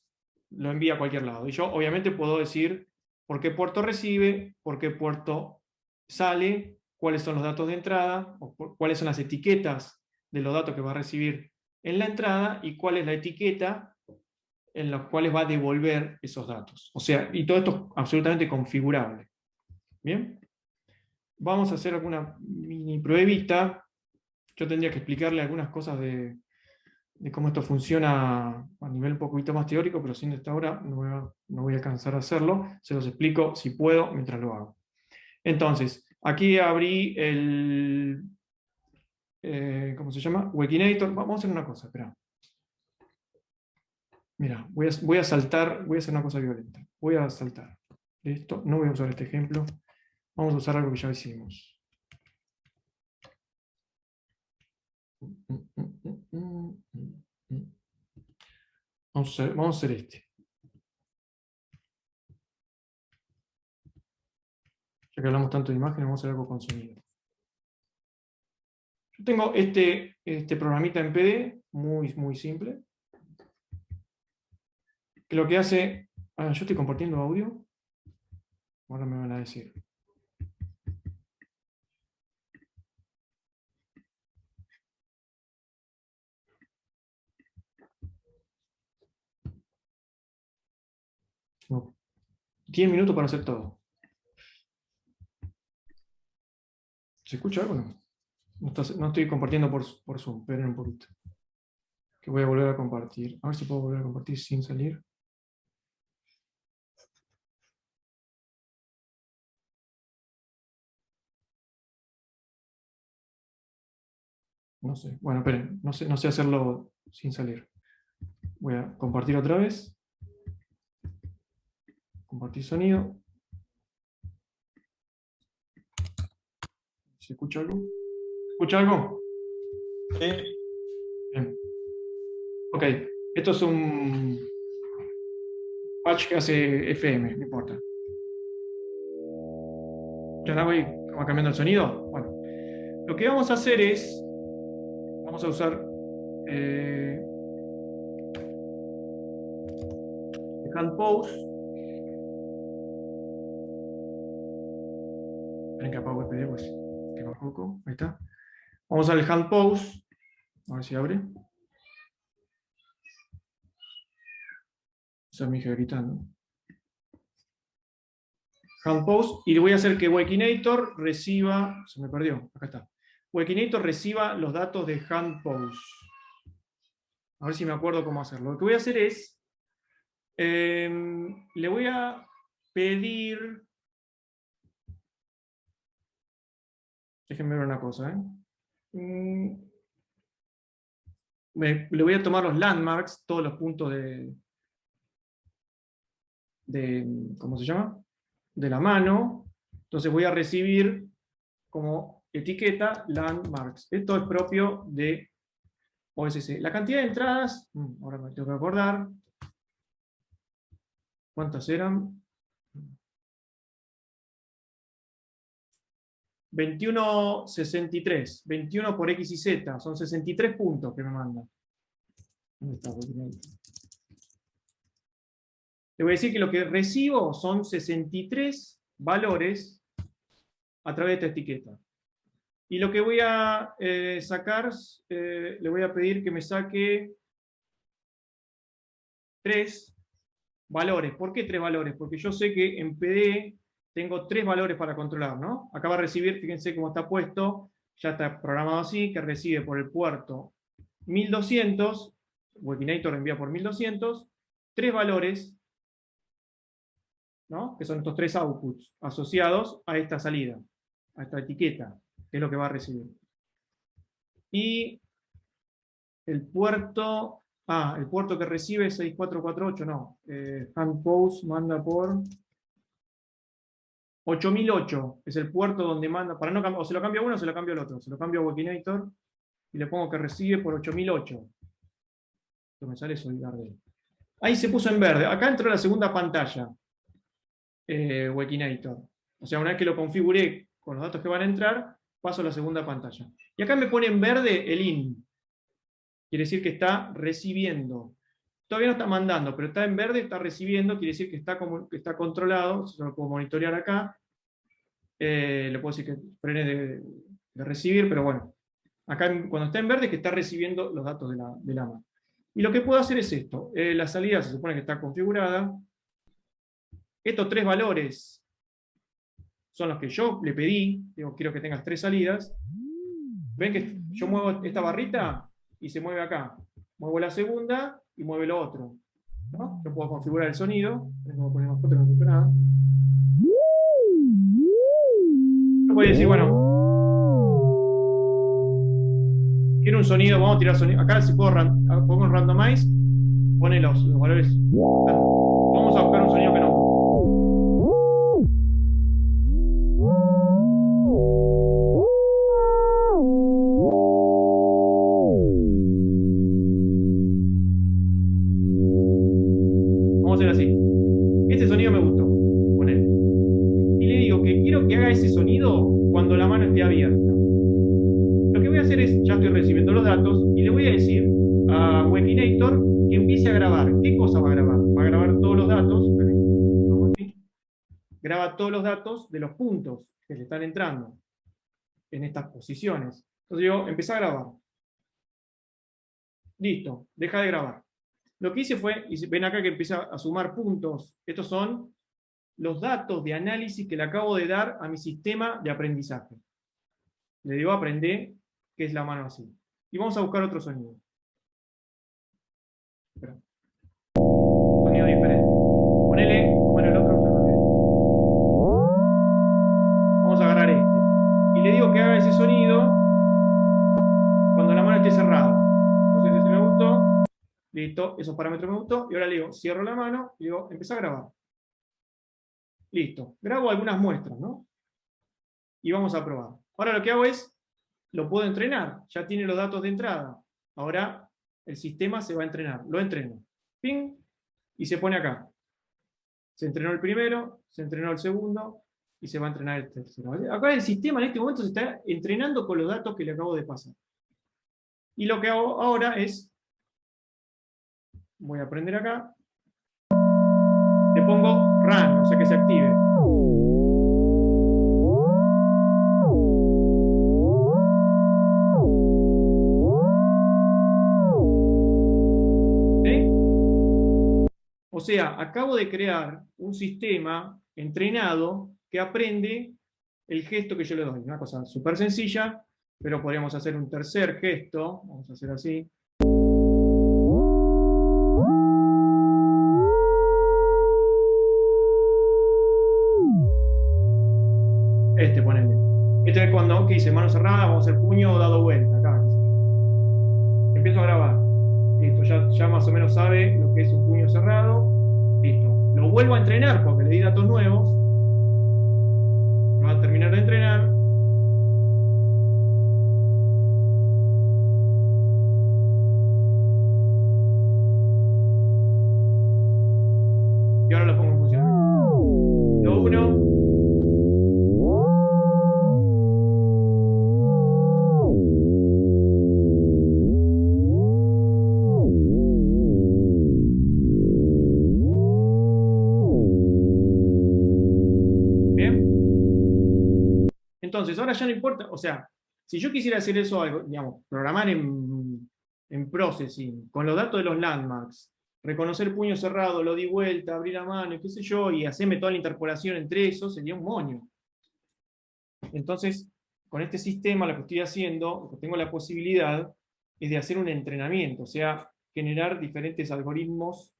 lo envía a cualquier lado. Y yo obviamente puedo decir por qué puerto recibe, por qué puerto sale, cuáles son los datos de entrada, o cuáles son las etiquetas de los datos que va a recibir en la entrada y cuál es la etiqueta en las cuales va a devolver esos datos. O sea, y todo esto es absolutamente configurable. ¿Bien? Vamos a hacer alguna mini pruebita. Yo tendría que explicarle algunas cosas de cómo esto funciona a nivel un poquito más teórico, pero sin esta hora no voy a alcanzar a hacerlo. Se los explico si puedo mientras lo hago. Entonces, aquí abrí el... ¿cómo se llama? Wekinator. Vamos a hacer una cosa, espera. Mira, voy a saltar, voy a hacer una cosa violenta. Voy a saltar. Listo, no voy a usar este ejemplo. Vamos a usar algo que ya hicimos. Vamos a hacer este. Ya que hablamos tanto de imágenes, vamos a hacer algo con sonido. Yo tengo este programita en PD, muy simple, que lo que hace... Ah, yo estoy compartiendo audio. Ahora me van a decir. Tengo 10 minutos para hacer todo. ¿Se escucha algo o no? No estoy compartiendo por Zoom, esperen un poquito. Que voy a volver a compartir. A ver si puedo volver a compartir sin salir. No sé. Bueno, esperen. No sé hacerlo sin salir. Voy a compartir otra vez. Compartir sonido. ¿Se escucha algo? ¿Se escucha algo? Sí. Bien. Ok. Esto es un patch que hace FM, no importa. ¿Ya la voy como cambiando el sonido? Bueno. Lo que vamos a hacer es... Vamos a usar... hand pause. Esperen que apago el PD, pues que va poco. Ahí está. Vamos al hand pause. A ver si abre. Esa es mi hija gritando. Hand pause. Y le voy a hacer que Wakinator reciba. Se me perdió. Acá está. Wakinator reciba los datos de hand pause. A ver si me acuerdo cómo hacerlo. Lo que voy a hacer es. Le voy a pedir. Déjenme ver una cosa. Le voy a tomar los landmarks, todos los puntos ¿cómo se llama? De la mano. Entonces voy a recibir como etiqueta landmarks. Esto es propio de OSC. La cantidad de entradas, ahora me tengo que acordar. ¿Cuántas eran? 21.63. 21 por X y Z. Son 63 puntos que me mandan. ¿Dónde está? Le voy a decir que lo que recibo son 63 valores a través de esta etiqueta. Y lo que voy a sacar, le voy a pedir que me saque 3 valores. ¿Por qué 3 valores? Porque yo sé que en PD tengo 3 valores para controlar, ¿no? Acá va a recibir, fíjense cómo está puesto, ya está programado así, que recibe por el puerto 1200, Wakinator envía por 1200, 3 valores, ¿no? Que son estos 3 outputs asociados a esta salida, a esta etiqueta, que es lo que va a recibir. Y el puerto que recibe es 6448, no. Hand pause manda por 8008, es el puerto donde manda, para no o se lo cambio a uno o se lo cambio al otro. Se lo cambio a Wakinator y le pongo que recibe por 8008. Esto me sale Solidar-D. Ahí se puso en verde. Acá entró la segunda pantalla, Wakinator. O sea, una vez que lo configuré con los datos que van a entrar, paso a la segunda pantalla. Y acá me pone en verde el IN. Quiere decir que está recibiendo. Todavía no está mandando, pero está en verde, está recibiendo, quiere decir que está controlado. Yo lo puedo monitorear acá. Le puedo decir que frene de recibir, pero bueno. Acá cuando está en verde es que está recibiendo los datos de la AMA. Y lo que puedo hacer es esto. La salida se supone que está configurada. Estos 3 valores son los que yo le pedí. Digo, quiero que tengas 3 salidas. ¿Ven que yo muevo esta barrita y se mueve acá? Muevo la segunda y mueve lo otro, ¿no? Yo puedo configurar el sonido. No poner más fotos, no escucho nada. Yo puedo decir, bueno, quiero un sonido, vamos a tirar sonido. Acá si puedo pongo un randomize, pone los valores. Vamos a buscar un sonido que nos guste. Vamos a hacer así. Este sonido me gustó. Ponele. Y le digo que quiero que haga ese datos y le voy a decir a Wekinator que empiece a grabar. ¿Qué cosa va a grabar? Va a grabar todos los datos. Graba todos los datos de los puntos que le están entrando en estas posiciones. Entonces yo empecé a grabar. Listo, deja de grabar. Lo que hice fue, y ven acá que empieza a sumar puntos. Estos son los datos de análisis que le acabo de dar a mi sistema de aprendizaje. Le digo aprender, que es la mano así. Y vamos a buscar otro sonido. Espera. Sonido diferente. Ponele, bueno, el otro sonido. Vamos a agarrar este. Y le digo que haga ese sonido cuando la mano esté cerrada. Entonces, ese me gustó. Listo, esos parámetros me gustó. Y ahora le digo, cierro la mano y digo, empezá a grabar. Listo. Grabo algunas muestras, ¿no? Y vamos a probar. Ahora lo que hago es, lo puedo entrenar. Ya tiene los datos de entrada. Ahora el sistema se va a entrenar. Lo entreno. Ping. Y se pone acá. Se entrenó el primero, se entrenó el segundo, y se va a entrenar el tercero. Acá el sistema en este momento se está entrenando con los datos que le acabo de pasar. Y lo que hago ahora es, voy a prender acá, le pongo run, o sea que se active. ¿Sí? O sea, acabo de crear un sistema entrenado que aprende el gesto que yo le doy. Una cosa súper sencilla, pero podríamos hacer un tercer gesto. Vamos a hacer así. Este, ponele. Este es cuando, que dice mano cerrada, vamos a hacer puño dado vuelta. Acá, empiezo a grabar. Listo, ya más o menos sabe lo que es un puño cerrado. Listo. Lo vuelvo a entrenar porque le di datos nuevos. Va a terminar de entrenar. Y ahora lo pongo en funcionamiento. Lo uno. Entonces, ahora ya no importa, o sea, si yo quisiera hacer eso, digamos, programar en Processing, con los datos de los landmarks, reconocer puño cerrado, lo di vuelta, abrir la mano, y qué sé yo, y hacerme toda la interpolación entre eso, sería un moño. Entonces, con este sistema lo que estoy haciendo, lo que tengo la posibilidad, es de hacer un entrenamiento, o sea, generar diferentes algoritmos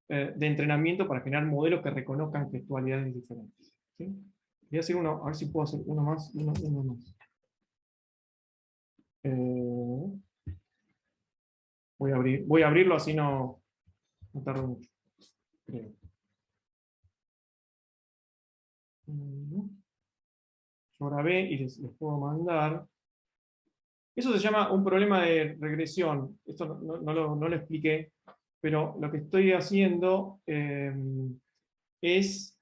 de entrenamiento para generar modelos que reconozcan gestualidades diferentes. ¿Sí? Voy a hacer uno, a ver si puedo hacer uno más, uno más. Voy a abrirlo así no tardo mucho. Creo. Yo grabé y les puedo mandar. Eso se llama un problema de regresión. Esto no lo expliqué, pero lo que estoy haciendo es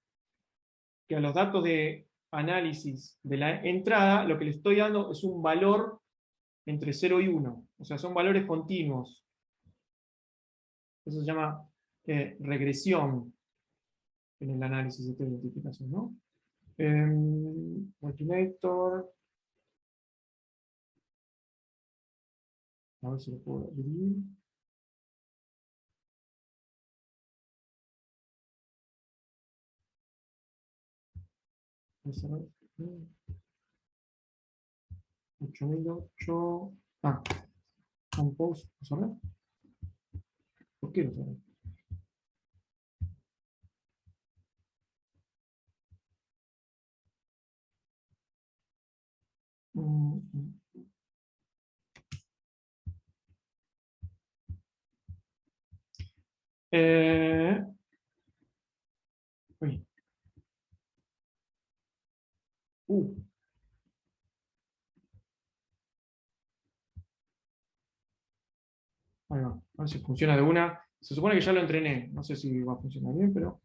que a los datos de análisis de la entrada, lo que le estoy dando es un valor entre 0 y 1. O sea, son valores continuos. Eso se llama regresión en el análisis de identificación, ¿no? Multinator. A ver si lo puedo abrir. Vamos a ver. 8008. Ah, compose. Vamos a ver. ¿Por qué no se ve? Eh, uy. Uh. Ahí va. A ver si funciona de una. Se supone que ya lo entrené. No sé si va a funcionar bien, pero.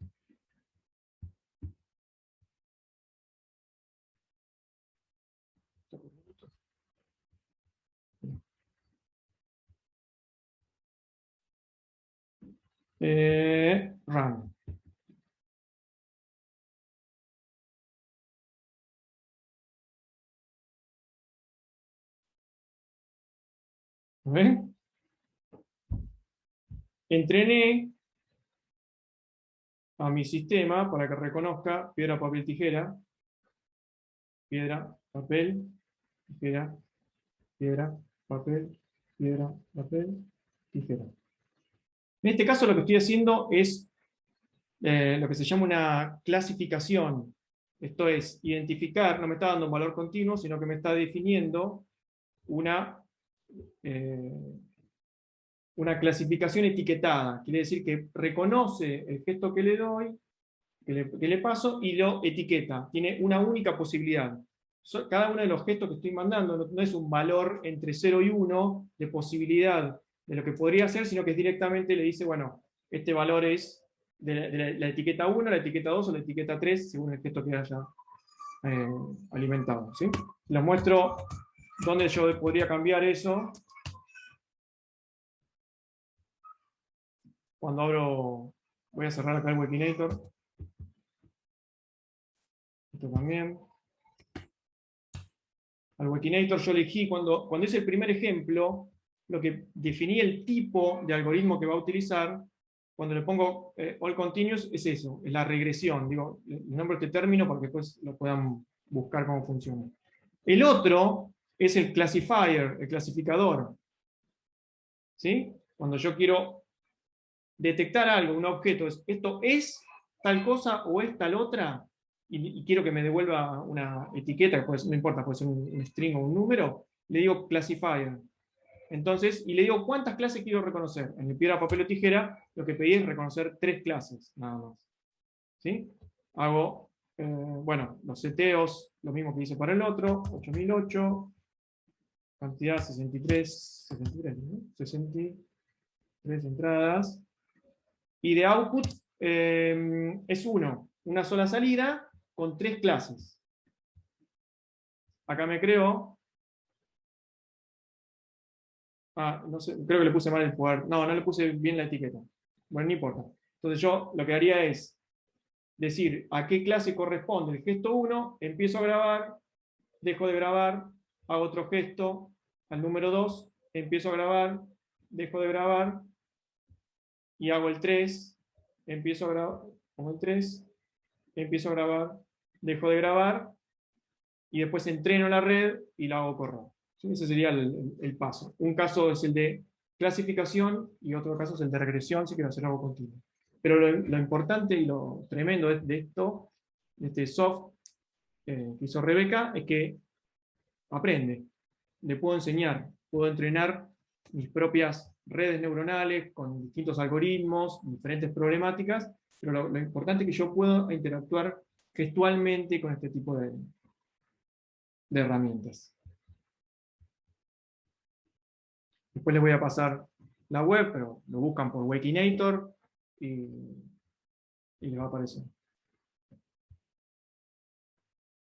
Run. ¿Ven? Entrené a mi sistema para que reconozca piedra, papel, tijera, piedra, papel, tijera, piedra, papel, piedra, papel, tijera. En este caso lo que estoy haciendo es lo que se llama una clasificación. Esto es, identificar, no me está dando un valor continuo, sino que me está definiendo una clasificación etiquetada. Quiere decir que reconoce el gesto que le doy, que le paso, y lo etiqueta. Tiene una única posibilidad. Cada uno de los gestos que estoy mandando no es un valor entre 0 y 1 de posibilidad de lo que podría ser, sino que directamente le dice, bueno, este valor es de la etiqueta 1, la etiqueta 2 o la etiqueta 3, según el gesto que haya alimentado. ¿Sí? Les muestro dónde yo podría cambiar eso. Cuando abro, voy a cerrar acá el Wikinator. Esto también. Al Wikinator yo elegí, cuando hice el primer ejemplo, lo que definí el tipo de algoritmo que va a utilizar, cuando le pongo all continuous, es eso, es la regresión. Digo, le nombro este término para que después lo puedan buscar cómo funciona. El otro es el classifier, el clasificador. ¿Sí? Cuando yo quiero detectar algo, un objeto, esto es tal cosa o es tal otra, y quiero que me devuelva una etiqueta, que no importa, puede ser un string o un número, le digo classifier. Entonces, y le digo cuántas clases quiero reconocer. En el piedra, papel o tijera, lo que pedí es reconocer 3 clases, nada más. ¿Sí? Hago, bueno, los seteos, lo mismo que hice para el otro, 8008, cantidad 63, 63 entradas. Y de output es una sola salida con 3 clases. Acá me creo. No sé, creo que le puse mal el poder. No le puse bien la etiqueta. Bueno, no importa. Entonces yo lo que haría es decir a qué clase corresponde el gesto 1, empiezo a grabar, dejo de grabar, hago otro gesto al número 2, empiezo a grabar, dejo de grabar, y hago el 3, empiezo a grabar, hago el 3, empiezo a grabar, dejo de grabar, y después entreno la red y la hago correr. ¿Sí? Ese sería el paso. Un caso es el de clasificación y otro caso es el de regresión, si quiero hacer algo continuo. Pero lo importante y lo tremendo de esto, de este soft que hizo Rebeca, es que aprende. Le puedo enseñar, puedo entrenar mis propias redes neuronales con distintos algoritmos, diferentes problemáticas, pero lo importante es que yo puedo interactuar gestualmente con este tipo de herramientas. Después les voy a pasar la web, pero lo buscan por Wikinator y les va a aparecer.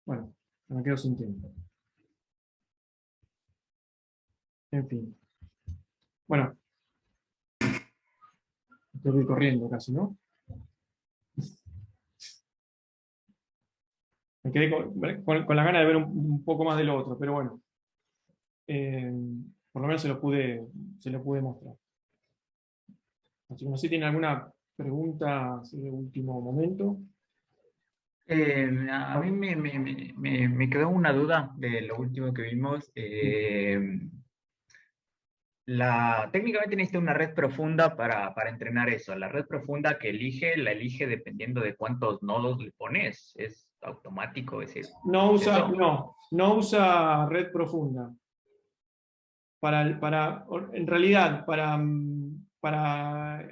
Bueno, me quedo sin tiempo. En fin. Bueno, estoy corriendo casi, ¿no? Me quedé con la gana de ver un poco más de lo otro, pero bueno. Por lo menos se lo pude mostrar. Así que no sé si tienen alguna pregunta así de último momento. A mí me quedó una duda de lo último que vimos. Técnicamente necesita una red profunda para entrenar eso. La red profunda que la elige dependiendo de cuántos nodos le pones. Es automático, es decir. No usa red profunda. En realidad, para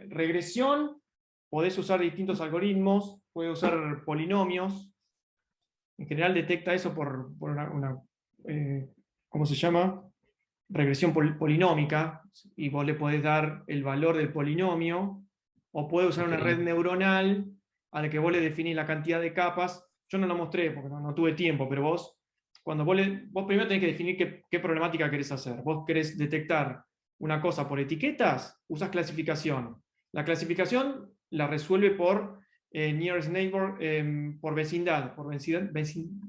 regresión, podés usar distintos algoritmos, puedes usar polinomios. En general detecta eso por ¿cómo se llama? Regresión polinómica, y vos le podés dar el valor del polinomio, o puede usar una red neuronal a la que vos le definís la cantidad de capas. Yo no lo mostré porque no tuve tiempo, pero vos primero tenés que definir qué problemática querés hacer. Vos querés detectar una cosa por etiquetas, usas clasificación. La clasificación la resuelve por nearest neighbor, por vecindad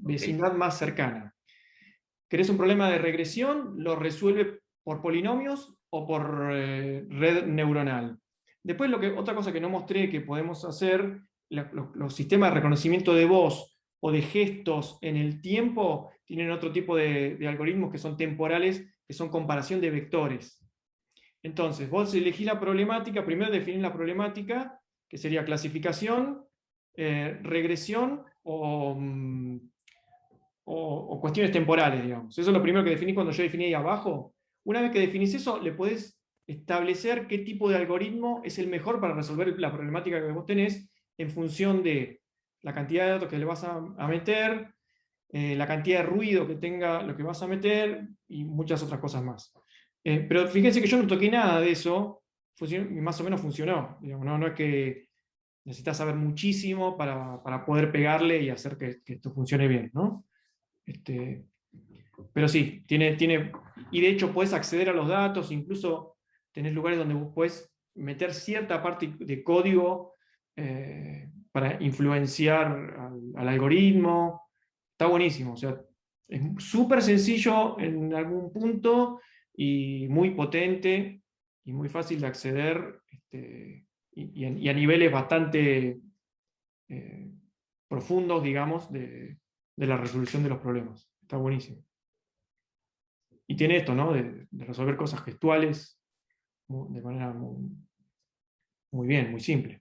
vecindad más cercana. ¿Querés un problema de regresión? Lo resuelve por polinomios o por red neuronal. Después, otra cosa que no mostré que podemos hacer, los sistemas de reconocimiento de voz o de gestos en el tiempo tienen otro tipo de algoritmos que son temporales, que son comparación de vectores. Entonces, vos elegís la problemática, primero definís la problemática, que sería clasificación, regresión o cuestiones temporales, digamos. Eso es lo primero que definís cuando yo definí ahí abajo. Una vez que definís eso, le podés establecer qué tipo de algoritmo es el mejor para resolver la problemática que vos tenés en función de la cantidad de datos que le vas a meter, la cantidad de ruido que tenga lo que vas a meter y muchas otras cosas más. Pero fíjense que yo no toqué nada de eso y más o menos funcionó. Digamos, no es que necesitas saber muchísimo para poder pegarle y hacer que esto funcione bien, ¿no? Pero sí, y de hecho puedes acceder a los datos, incluso tenés lugares donde vos puedes meter cierta parte de código para influenciar al algoritmo. Está buenísimo, o sea, es súper sencillo en algún punto y muy potente y muy fácil de acceder y a niveles bastante profundos, digamos, de la resolución de los problemas. Está buenísimo. Y tiene esto, ¿no? De resolver cosas gestuales de manera muy bien, muy simple.